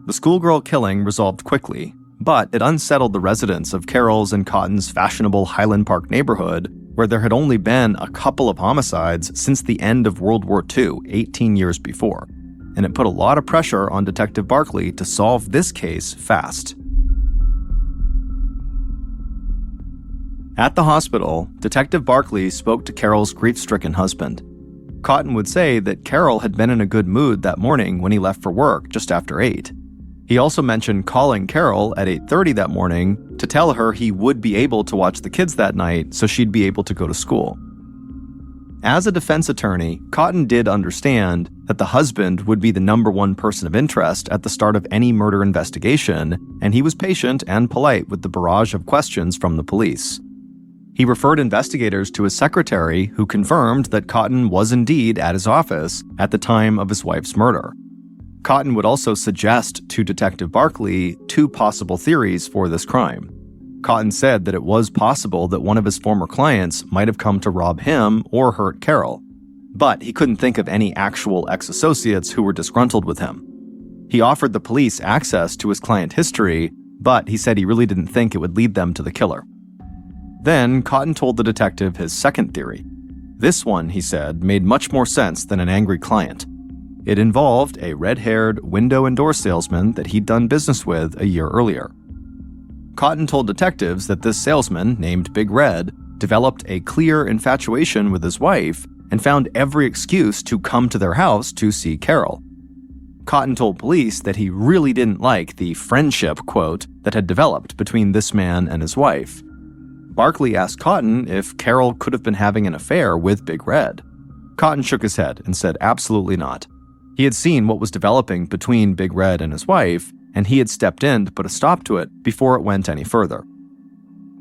[SPEAKER 2] The schoolgirl killing resolved quickly, but it unsettled the residents of Carol's and Cotton's fashionable Highland Park neighborhood, where there had only been a couple of homicides since the end of World War II, 18 years before, and it put a lot of pressure on Detective Barkley to solve this case fast. At the hospital, Detective Barkley spoke to Carol's grief-stricken husband. Cotton would say that Carol had been in a good mood that morning when he left for work just after 8. He also mentioned calling Carol at 8:30 that morning to tell her he would be able to watch the kids that night so she'd be able to go to school. As a defense attorney, Cotton did understand that the husband would be the number one person of interest at the start of any murder investigation, and he was patient and polite with the barrage of questions from the police. He referred investigators to his secretary, who confirmed that Cotton was indeed at his office at the time of his wife's murder. Cotton would also suggest to Detective Barkley 2 possible theories for this crime. Cotton said that it was possible that one of his former clients might have come to rob him or hurt Carol, but he couldn't think of any actual ex-associates who were disgruntled with him. He offered the police access to his client history, but he said he really didn't think it would lead them to the killer. Then Cotton told the detective his second theory. This one, he said, made much more sense than an angry client. It involved a red-haired window and door salesman that he'd done business with a year earlier. Cotton told detectives that this salesman, named Big Red, developed a clear infatuation with his wife and found every excuse to come to their house to see Carol. Cotton told police that he really didn't like the friendship, quote, that had developed between this man and his wife. Barkley asked Cotton if Carol could have been having an affair with Big Red. Cotton shook his head and said absolutely not. He had seen what was developing between Big Red and his wife, and he had stepped in to put a stop to it before it went any further.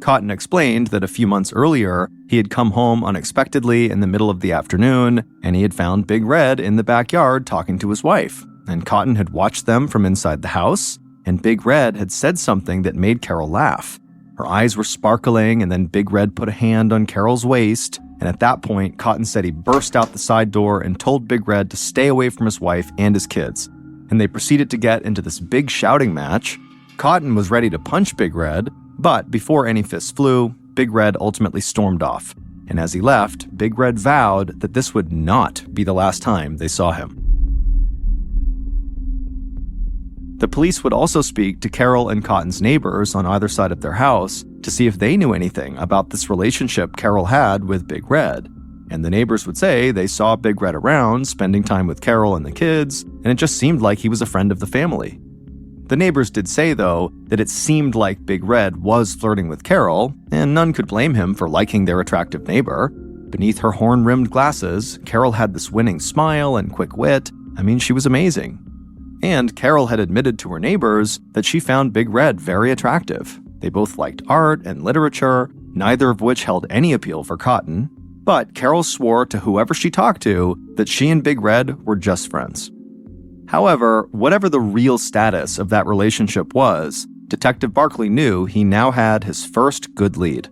[SPEAKER 2] Cotton explained that a few months earlier, he had come home unexpectedly in the middle of the afternoon, and he had found Big Red in the backyard talking to his wife, and Cotton had watched them from inside the house, and Big Red had said something that made Carol laugh. Her eyes were sparkling, and then Big Red put a hand on Carol's waist, and at that point, Cotton said he burst out the side door and told Big Red to stay away from his wife and his kids, and they proceeded to get into this big shouting match. Cotton was ready to punch Big Red, but before any fists flew, Big Red ultimately stormed off, and as he left, Big Red vowed that this would not be the last time they saw him. The police would also speak to Carol and Cotton's neighbors on either side of their house to see if they knew anything about this relationship Carol had with Big Red. And the neighbors would say they saw Big Red around, spending time with Carol and the kids, and it just seemed like he was a friend of the family. The neighbors did say, though, that it seemed like Big Red was flirting with Carol, and none could blame him for liking their attractive neighbor. Beneath her horn-rimmed glasses, Carol had this winning smile and quick wit. I mean, she was amazing. And Carol had admitted to her neighbors that she found Big Red very attractive. They both liked art and literature, neither of which held any appeal for Cotton. But Carol swore to whoever she talked to that she and Big Red were just friends. However, whatever the real status of that relationship was, Detective Barkley knew he now had his first good lead.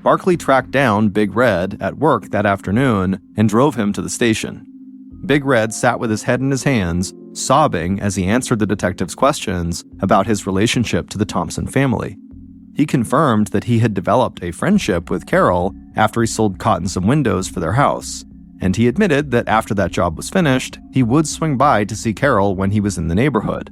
[SPEAKER 2] Barkley tracked down Big Red at work that afternoon and drove him to the station. Big Red sat with his head in his hands, sobbing as he answered the detective's questions about his relationship to the Thompson family. He confirmed that he had developed a friendship with Carol after he sold Cotton some windows for their house, and he admitted that after that job was finished, he would swing by to see Carol when he was in the neighborhood.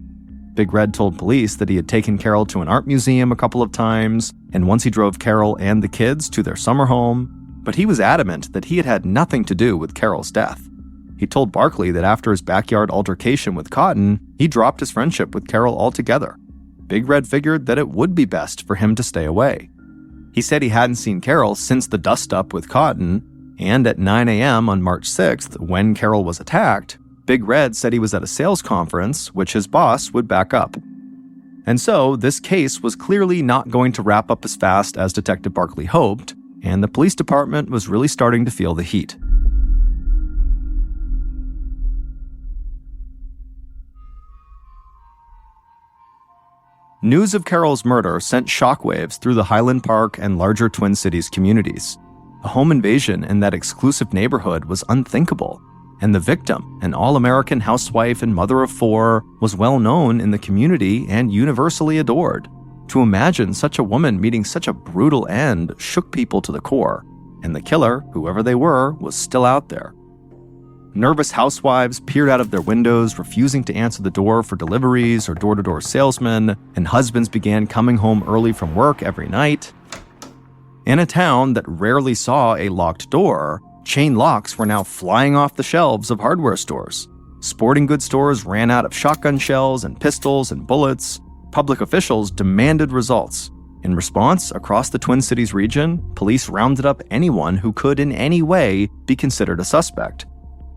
[SPEAKER 2] Big Red told police that he had taken Carol to an art museum a couple of times, and once he drove Carol and the kids to their summer home, but he was adamant that he had had nothing to do with Carol's death. He told Barkley that after his backyard altercation with Cotton, he dropped his friendship with Carol altogether. Big Red figured that it would be best for him to stay away. He said he hadn't seen Carol since the dust-up with Cotton, and at 9 a.m. on March 6th, when Carol was attacked, Big Red said he was at a sales conference, which his boss would back up. And so, this case was clearly not going to wrap up as fast as Detective Barkley hoped, and the police department was really starting to feel the heat. News of Carol's murder sent shockwaves through the Highland Park and larger Twin Cities communities. A home invasion in that exclusive neighborhood was unthinkable, and the victim, an all-American housewife and mother of 4, was well known in the community and universally adored. To imagine such a woman meeting such a brutal end shook people to the core, and the killer, whoever they were, was still out there. Nervous housewives peered out of their windows, refusing to answer the door for deliveries or door-to-door salesmen, and husbands began coming home early from work every night. In a town that rarely saw a locked door, chain locks were now flying off the shelves of hardware stores. Sporting goods stores ran out of shotgun shells and pistols and bullets. Public officials demanded results. In response, across the Twin Cities region, police rounded up anyone who could in any way be considered a suspect.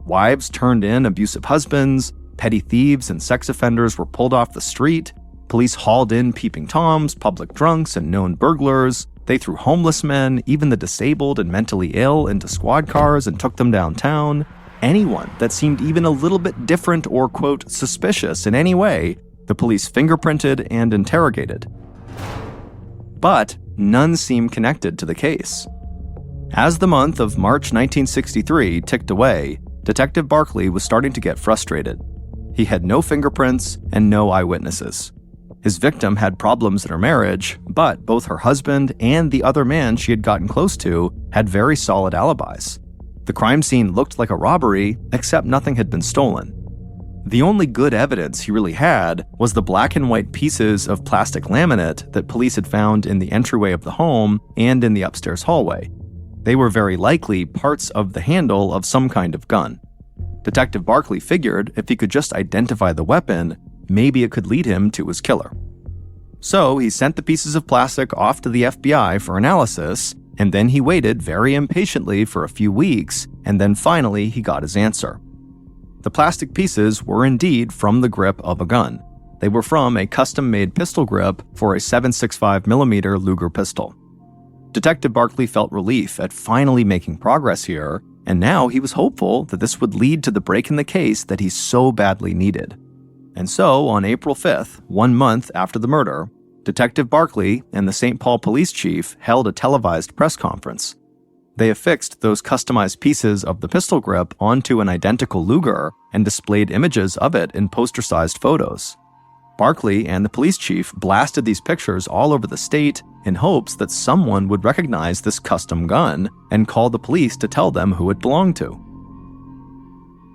[SPEAKER 2] Wives turned in abusive husbands, petty thieves and sex offenders were pulled off the street, police hauled in peeping toms, public drunks, and known burglars. They threw homeless men, even the disabled and mentally ill, into squad cars and took them downtown. Anyone that seemed even a little bit different or, quote, suspicious in any way, the police fingerprinted and interrogated. But none seemed connected to the case. As the month of March 1963 ticked away, Detective Barkley was starting to get frustrated. He had no fingerprints and no eyewitnesses. His victim had problems in her marriage, but both her husband and the other man she had gotten close to had very solid alibis. The crime scene looked like a robbery, except nothing had been stolen. The only good evidence he really had was the black and white pieces of plastic laminate that police had found in the entryway of the home and in the upstairs hallway. They were very likely parts of the handle of some kind of gun. Detective Barkley figured if he could just identify the weapon, maybe it could lead him to his killer. So he sent the pieces of plastic off to the FBI for analysis, and then he waited very impatiently for a few weeks, and then finally he got his answer. The plastic pieces were indeed from the grip of a gun. They were from a custom-made pistol grip for a 7.65mm Luger pistol. Detective Barkley felt relief at finally making progress here, and now he was hopeful that this would lead to the break in the case that he so badly needed. And so, on April 5th, 1 month after the murder, Detective Barkley and the St. Paul police chief held a televised press conference. They affixed those customized pieces of the pistol grip onto an identical Luger and displayed images of it in poster-sized photos. Barkley and the police chief blasted these pictures all over the state in hopes that someone would recognize this custom gun and call the police to tell them who it belonged to.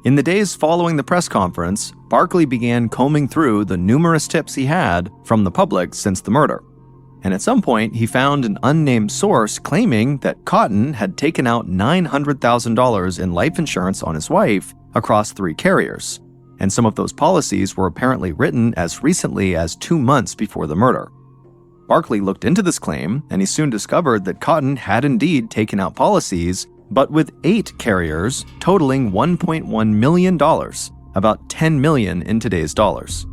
[SPEAKER 2] In the days following the press conference, Barkley began combing through the numerous tips he had from the public since the murder. And at some point, he found an unnamed source claiming that Cotton had taken out $900,000 in life insurance on his wife across 3 carriers, and some of those policies were apparently written as recently as 2 months before the murder. Barkley looked into this claim, and he soon discovered that Cotton had indeed taken out policies, but with 8 carriers totaling $1.1 million, about $10 million in today's dollars.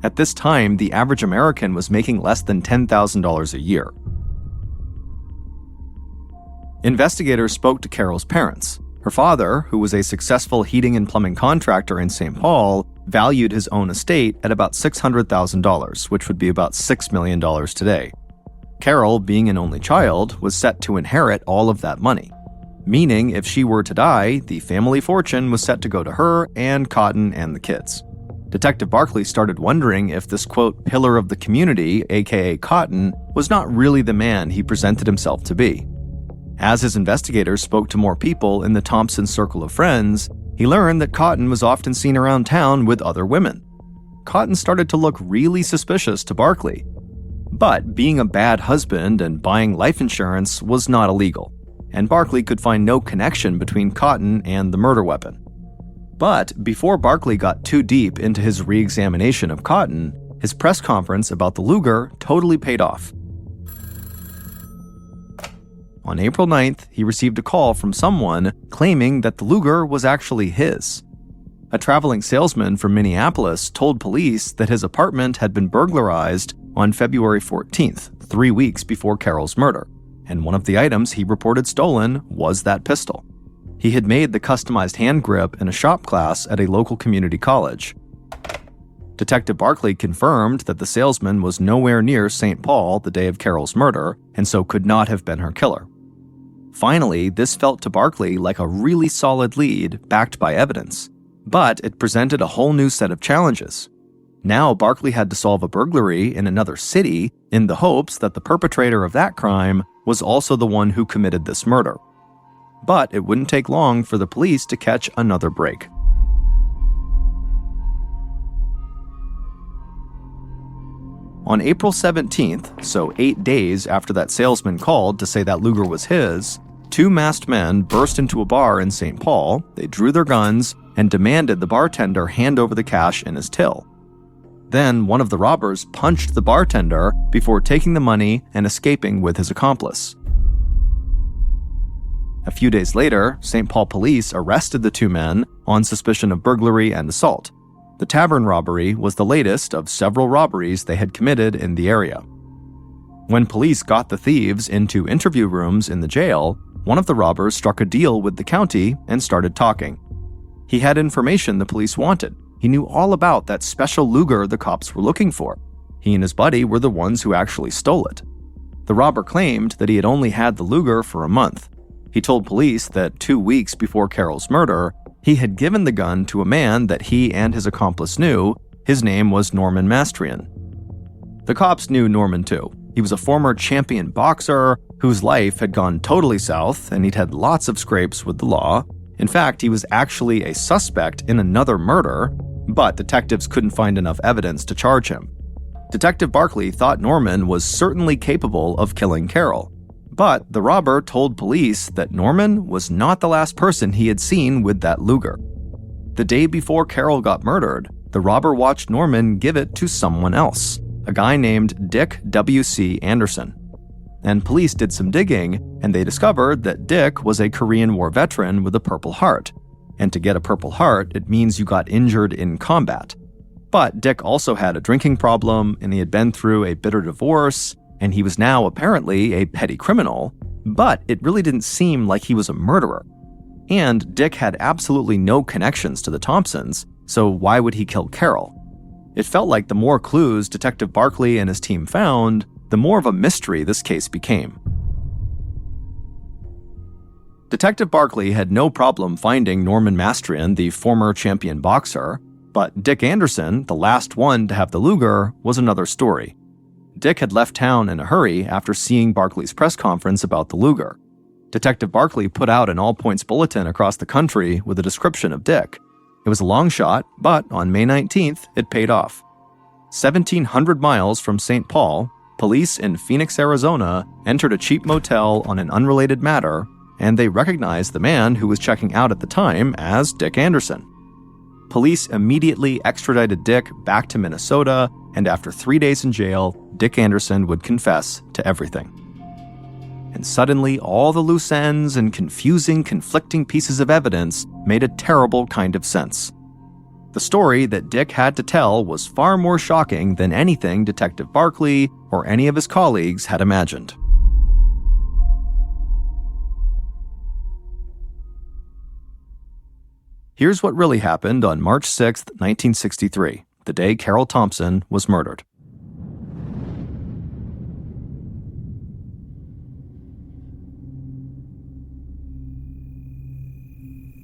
[SPEAKER 2] At this time, the average American was making less than $10,000 a year. Investigators spoke to Carol's parents. Her father, who was a successful heating and plumbing contractor in St. Paul, valued his own estate at about $600,000, which would be about $6 million today. Carol, being an only child, was set to inherit all of that money, meaning if she were to die, the family fortune was set to go to her and Cotton and the kids. Detective Barkley started wondering if this, quote, pillar of the community, aka Cotton, was not really the man he presented himself to be. As his investigators spoke to more people in the Thompson circle of friends, he learned that Cotton was often seen around town with other women. Cotton started to look really suspicious to Barkley. But being a bad husband and buying life insurance was not illegal, and Barkley could find no connection between Cotton and the murder weapon. But before Barkley got too deep into his re-examination of Cotton, his press conference about the Luger totally paid off. On April 9th, he received a call from someone claiming that the Luger was actually his. A traveling salesman from Minneapolis told police that his apartment had been burglarized on February 14th, 3 weeks before Carol's murder, and one of the items he reported stolen was that pistol. He had made the customized hand grip in a shop class at a local community college. Detective Barkley confirmed that the salesman was nowhere near St. Paul the day of Carol's murder, and so could not have been her killer. Finally, this felt to Barkley like a really solid lead backed by evidence, but it presented a whole new set of challenges. Now Barkley had to solve a burglary in another city in the hopes that the perpetrator of that crime was also the one who committed this murder. But it wouldn't take long for the police to catch another break. On April 17th, so 8 days after that salesman called to say that Luger was his, 2 masked men burst into a bar in St. Paul, they drew their guns, and demanded the bartender hand over the cash in his till. Then one of the robbers punched the bartender before taking the money and escaping with his accomplice. A few days later, St. Paul police arrested the 2 men on suspicion of burglary and assault. The tavern robbery was the latest of several robberies they had committed in the area. When police got the thieves into interview rooms in the jail, one of the robbers struck a deal with the county and started talking. He had information the police wanted. He knew all about that special Luger the cops were looking for. He and his buddy were the ones who actually stole it. The robber claimed that he had only had the Luger for a month. He told police that 2 weeks before Carol's murder, he had given the gun to a man that he and his accomplice knew. His name was Norman Mastrian. The cops knew Norman too. He was a former champion boxer whose life had gone totally south, and he'd had lots of scrapes with the law. In fact, he was actually a suspect in another murder, but detectives couldn't find enough evidence to charge him. Detective Barkley thought Norman was certainly capable of killing Carol, but the robber told police that Norman was not the last person he had seen with that Luger. The day before Carol got murdered, the robber watched Norman give it to someone else, a guy named Dick W.C. Anderson. And police did some digging, and they discovered that Dick was a Korean War veteran with a Purple Heart. And to get a Purple Heart, it means you got injured in combat. But Dick also had a drinking problem, and he had been through a bitter divorce, and he was now apparently a petty criminal, but it really didn't seem like he was a murderer. And Dick had absolutely no connections to the Thompsons, so why would he kill Carol? It felt like the more clues Detective Barkley and his team found, the more of a mystery this case became. Detective Barkley had no problem finding Norman Mastrian, the former champion boxer, but Dick Anderson, the last one to have the Luger, was another story. Dick had left town in a hurry after seeing Barkley's press conference about the Luger. Detective Barkley put out an all-points bulletin across the country with a description of Dick. It was a long shot, but on May 19th, it paid off. 1,700 miles from St. Paul, police in Phoenix, Arizona, entered a cheap motel on an unrelated matter, and they recognized the man who was checking out at the time as Dick Anderson. Police immediately extradited Dick back to Minnesota, and after 3 days in jail, Dick Anderson would confess to everything. And suddenly, all the loose ends and confusing, conflicting pieces of evidence made a terrible kind of sense. The story that Dick had to tell was far more shocking than anything Detective Barkley or any of his colleagues had imagined. Here's what really happened on March 6, 1963, the day Carol Thompson was murdered.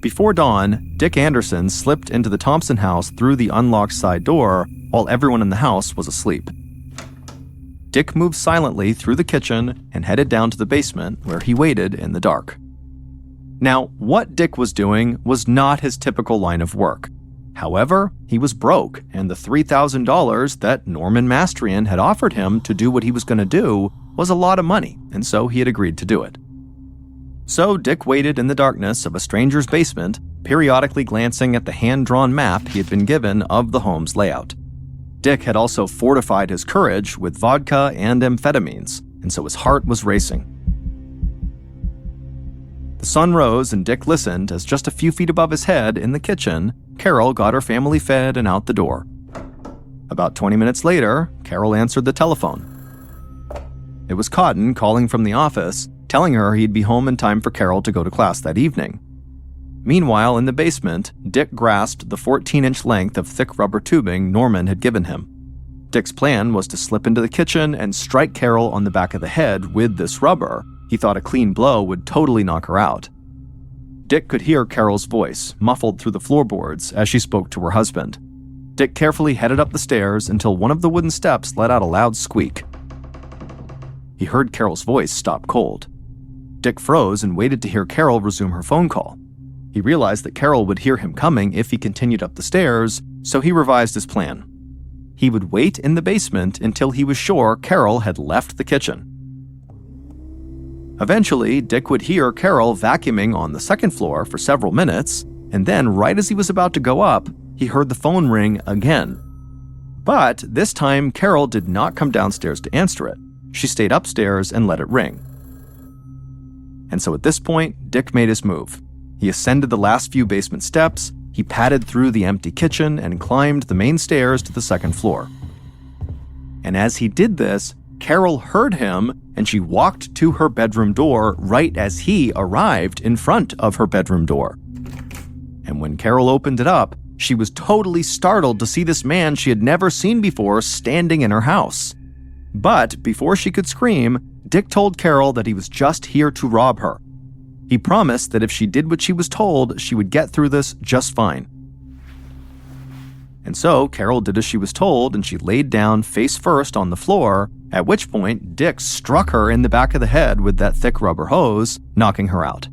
[SPEAKER 2] Before dawn, Dick Anderson slipped into the Thompson house through the unlocked side door while everyone in the house was asleep. Dick moved silently through the kitchen and headed down to the basement where he waited in the dark. Now, what Dick was doing was not his typical line of work. However, he was broke, and the $3,000 that Norman Mastrian had offered him to do what he was going to do was a lot of money, and so he had agreed to do it. So Dick waited in the darkness of a stranger's basement, periodically glancing at the hand-drawn map he had been given of the home's layout. Dick had also fortified his courage with vodka and amphetamines, and so his heart was racing. The sun rose and Dick listened as just a few feet above his head in the kitchen, Carol got her family fed and out the door. About 20 minutes later, Carol answered the telephone. It was Cotton calling from the office, telling her he'd be home in time for Carol to go to class that evening. Meanwhile, in the basement, Dick grasped the 14-inch length of thick rubber tubing Norman had given him. Dick's plan was to slip into the kitchen and strike Carol on the back of the head with this rubber. He thought a clean blow would totally knock her out. Dick could hear Carol's voice, muffled through the floorboards, as she spoke to her husband. Dick carefully headed up the stairs until one of the wooden steps let out a loud squeak. He heard Carol's voice stop cold. Dick froze and waited to hear Carol resume her phone call. He realized that Carol would hear him coming if he continued up the stairs, so he revised his plan. He would wait in the basement until he was sure Carol had left the kitchen. Eventually, Dick would hear Carol vacuuming on the second floor for several minutes, and then right as he was about to go up, he heard the phone ring again. But this time, Carol did not come downstairs to answer it. She stayed upstairs and let it ring. And so at this point, Dick made his move. He ascended the last few basement steps, he padded through the empty kitchen and climbed the main stairs to the second floor. And as he did this, Carol heard him, and she walked to her bedroom door right as he arrived in front of her bedroom door. And when Carol opened it up, she was totally startled to see this man she had never seen before standing in her house. But before she could scream, Dick told Carol that he was just here to rob her. He promised that if she did what she was told, she would get through this just fine. And so Carol did as she was told, and she laid down face first on the floor, at which point Dick struck her in the back of the head with that thick rubber hose, knocking her out.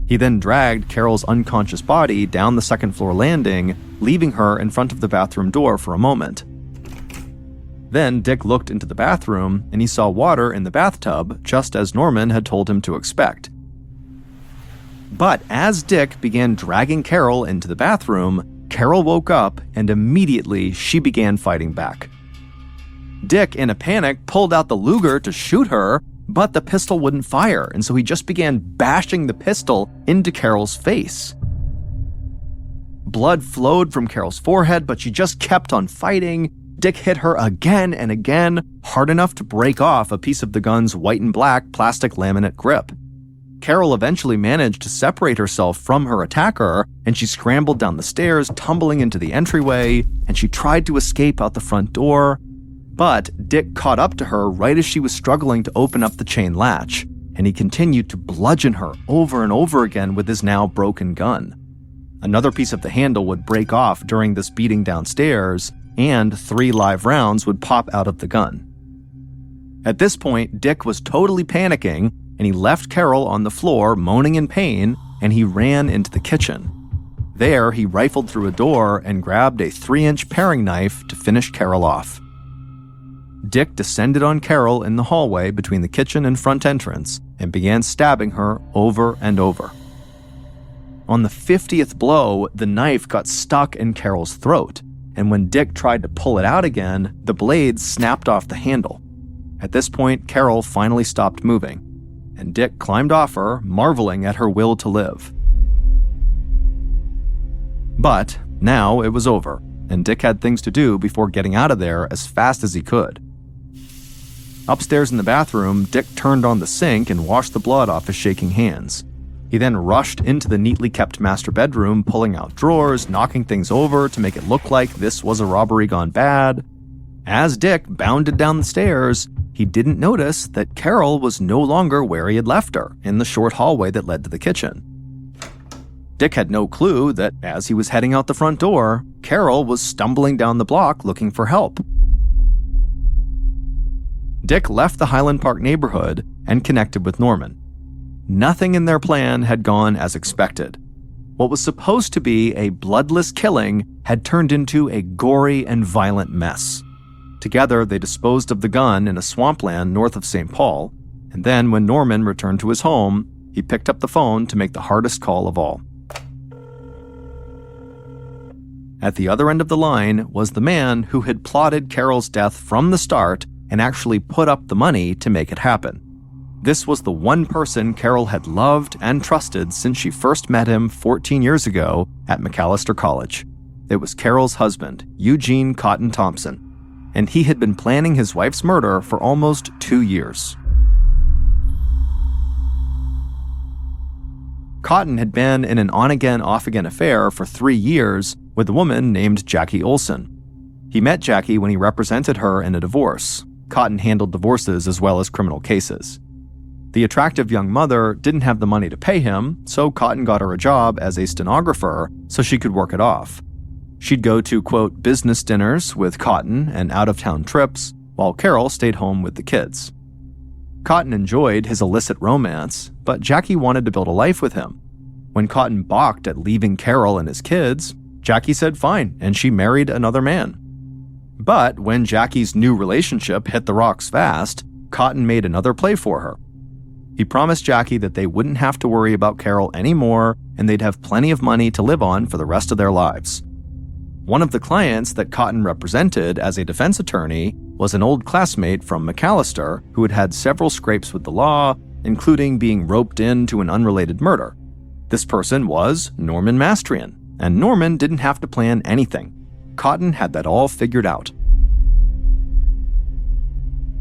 [SPEAKER 2] He then dragged Carol's unconscious body down the second floor landing, leaving her in front of the bathroom door for a moment. Then Dick looked into the bathroom, and he saw water in the bathtub, just as Norman had told him to expect. But as Dick began dragging Carol into the bathroom, Carol woke up, and immediately she began fighting back. Dick, in a panic, pulled out the Luger to shoot her, but the pistol wouldn't fire, and so he just began bashing the pistol into Carol's face. Blood flowed from Carol's forehead, but she just kept on fighting. Dick hit her again and again, hard enough to break off a piece of the gun's white and black plastic laminate grip. Carol eventually managed to separate herself from her attacker, and she scrambled down the stairs, tumbling into the entryway, and she tried to escape out the front door. But Dick caught up to her right as she was struggling to open up the chain latch, and he continued to bludgeon her over and over again with his now broken gun. Another piece of the handle would break off during this beating downstairs, and 3 live rounds would pop out of the gun. At this point, Dick was totally panicking, and he left Carol on the floor moaning in pain, and he ran into the kitchen. There, he rifled through a door and grabbed a 3-inch paring knife to finish Carol off. Dick descended on Carol in the hallway between the kitchen and front entrance and began stabbing her over and over. On the 50th blow, the knife got stuck in Carol's throat, and when Dick tried to pull it out again, the blade snapped off the handle. At this point, Carol finally stopped moving, and Dick climbed off her, marveling at her will to live. But now it was over, and Dick had things to do before getting out of there as fast as he could. Upstairs in the bathroom, Dick turned on the sink and washed the blood off his shaking hands. He then rushed into the neatly kept master bedroom, pulling out drawers, knocking things over to make it look like this was a robbery gone bad. As Dick bounded down the stairs, he didn't notice that Carol was no longer where he had left her, in the short hallway that led to the kitchen. Dick had no clue that as he was heading out the front door, Carol was stumbling down the block looking for help. Dick left the Highland Park neighborhood and connected with Norman. Nothing in their plan had gone as expected. What was supposed to be a bloodless killing had turned into a gory and violent mess. Together, they disposed of the gun in a swampland north of St. Paul, and then when Norman returned to his home, he picked up the phone to make the hardest call of all. At the other end of the line was the man who had plotted Carol's death from the start and actually put up the money to make it happen. This was the one person Carol had loved and trusted since she first met him 14 years ago at Macalester College. It was Carol's husband, Eugene Cotton Thompson, and he had been planning his wife's murder for almost 2 years. Cotton had been in an on-again, off-again affair for 3 years with a woman named Jackie Olson. He met Jackie when he represented her in a divorce. Cotton handled divorces as well as criminal cases. The attractive young mother didn't have the money to pay him, so Cotton got her a job as a stenographer so she could work it off. She'd go to, quote, business dinners with Cotton and out-of-town trips, while Carol stayed home with the kids. Cotton enjoyed his illicit romance, but Jackie wanted to build a life with him. When Cotton balked at leaving Carol and his kids, Jackie said fine, and she married another man. But when Jackie's new relationship hit the rocks fast, Cotton made another play for her. He promised Jackie that they wouldn't have to worry about Carol anymore, and they'd have plenty of money to live on for the rest of their lives. One of the clients that Cotton represented as a defense attorney was an old classmate from Macalester who had had several scrapes with the law, including being roped into an unrelated murder. This person was Norman Mastrian, and Norman didn't have to plan anything. Cotton had that all figured out.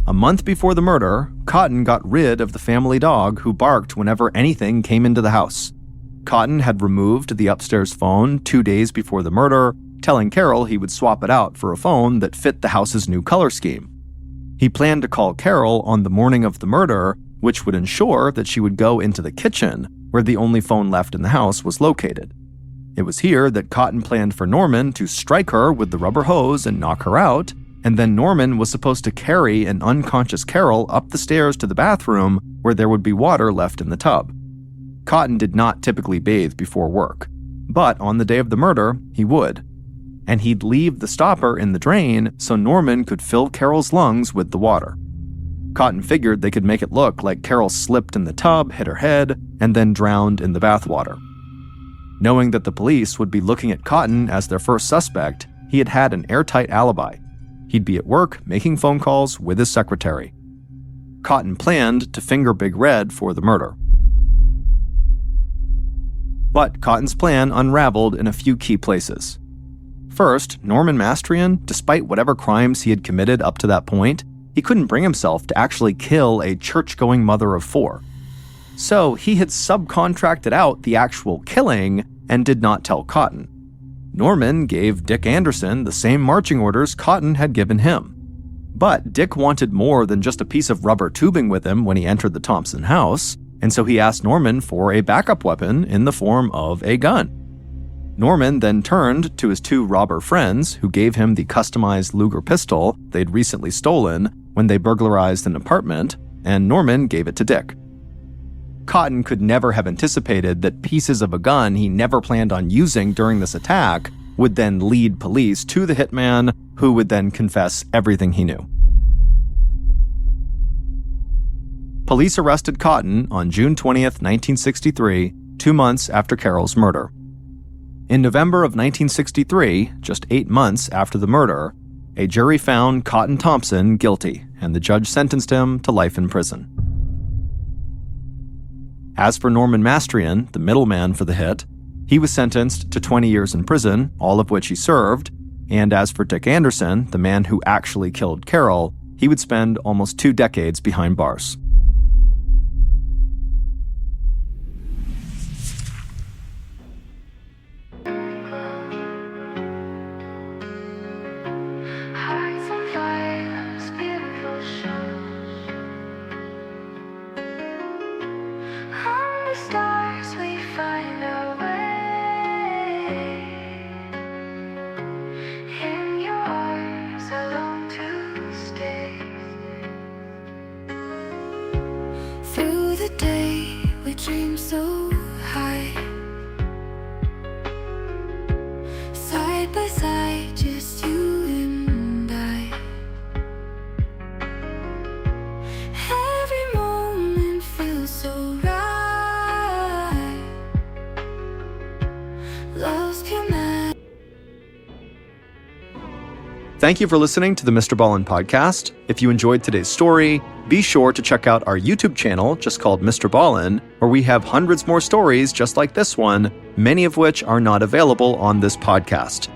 [SPEAKER 2] A month before the murder, Cotton got rid of the family dog who barked whenever anything came into the house. Cotton had removed the upstairs phone 2 days before the murder, telling Carol he would swap it out for a phone that fit the house's new color scheme. He planned to call Carol on the morning of the murder, which would ensure that she would go into the kitchen, where the only phone left in the house was located. It was here that Cotton planned for Norman to strike her with the rubber hose and knock her out, and then Norman was supposed to carry an unconscious Carol up the stairs to the bathroom where there would be water left in the tub. Cotton did not typically bathe before work, but on the day of the murder, he would. And he'd leave the stopper in the drain so Norman could fill Carol's lungs with the water. Cotton figured they could make it look like Carol slipped in the tub, hit her head, and then drowned in the bathwater. Knowing that the police would be looking at Cotton as their first suspect, he had had an airtight alibi. He'd be at work making phone calls with his secretary. Cotton planned to finger Big Red for the murder. But Cotton's plan unraveled in a few key places. First, Norman Mastrian, despite whatever crimes he had committed up to that point, he couldn't bring himself to actually kill a church-going mother of 4. So he had subcontracted out the actual killing and did not tell Cotton. Norman gave Dick Anderson the same marching orders Cotton had given him. But Dick wanted more than just a piece of rubber tubing with him when he entered the Thompson house, and so he asked Norman for a backup weapon in the form of a gun. Norman then turned to his two robber friends, who gave him the customized Luger pistol they'd recently stolen when they burglarized an apartment, and Norman gave it to Dick. Cotton could never have anticipated that pieces of a gun he never planned on using during this attack would then lead police to the hitman, who would then confess everything he knew. Police arrested Cotton on June 20th, 1963, 2 months after Carol's murder. In November of 1963, just 8 months after the murder, a jury found Cotton Thompson guilty, and the judge sentenced him to life in prison. As for Norman Mastrian, the middleman for the hit, he was sentenced to 20 years in prison, all of which he served, and as for Dick Anderson, the man who actually killed Carol, he would spend almost 2 decades behind bars.
[SPEAKER 3] Dream so high, side by side, just you and I. Every moment feels so right. Love's pure magic.
[SPEAKER 2] Thank you for listening to the Mr. Ballin podcast. If you enjoyed today's story, be sure to check out our YouTube channel, just called Mr. Ballin, where we have hundreds more stories just like this one, many of which are not available on this podcast.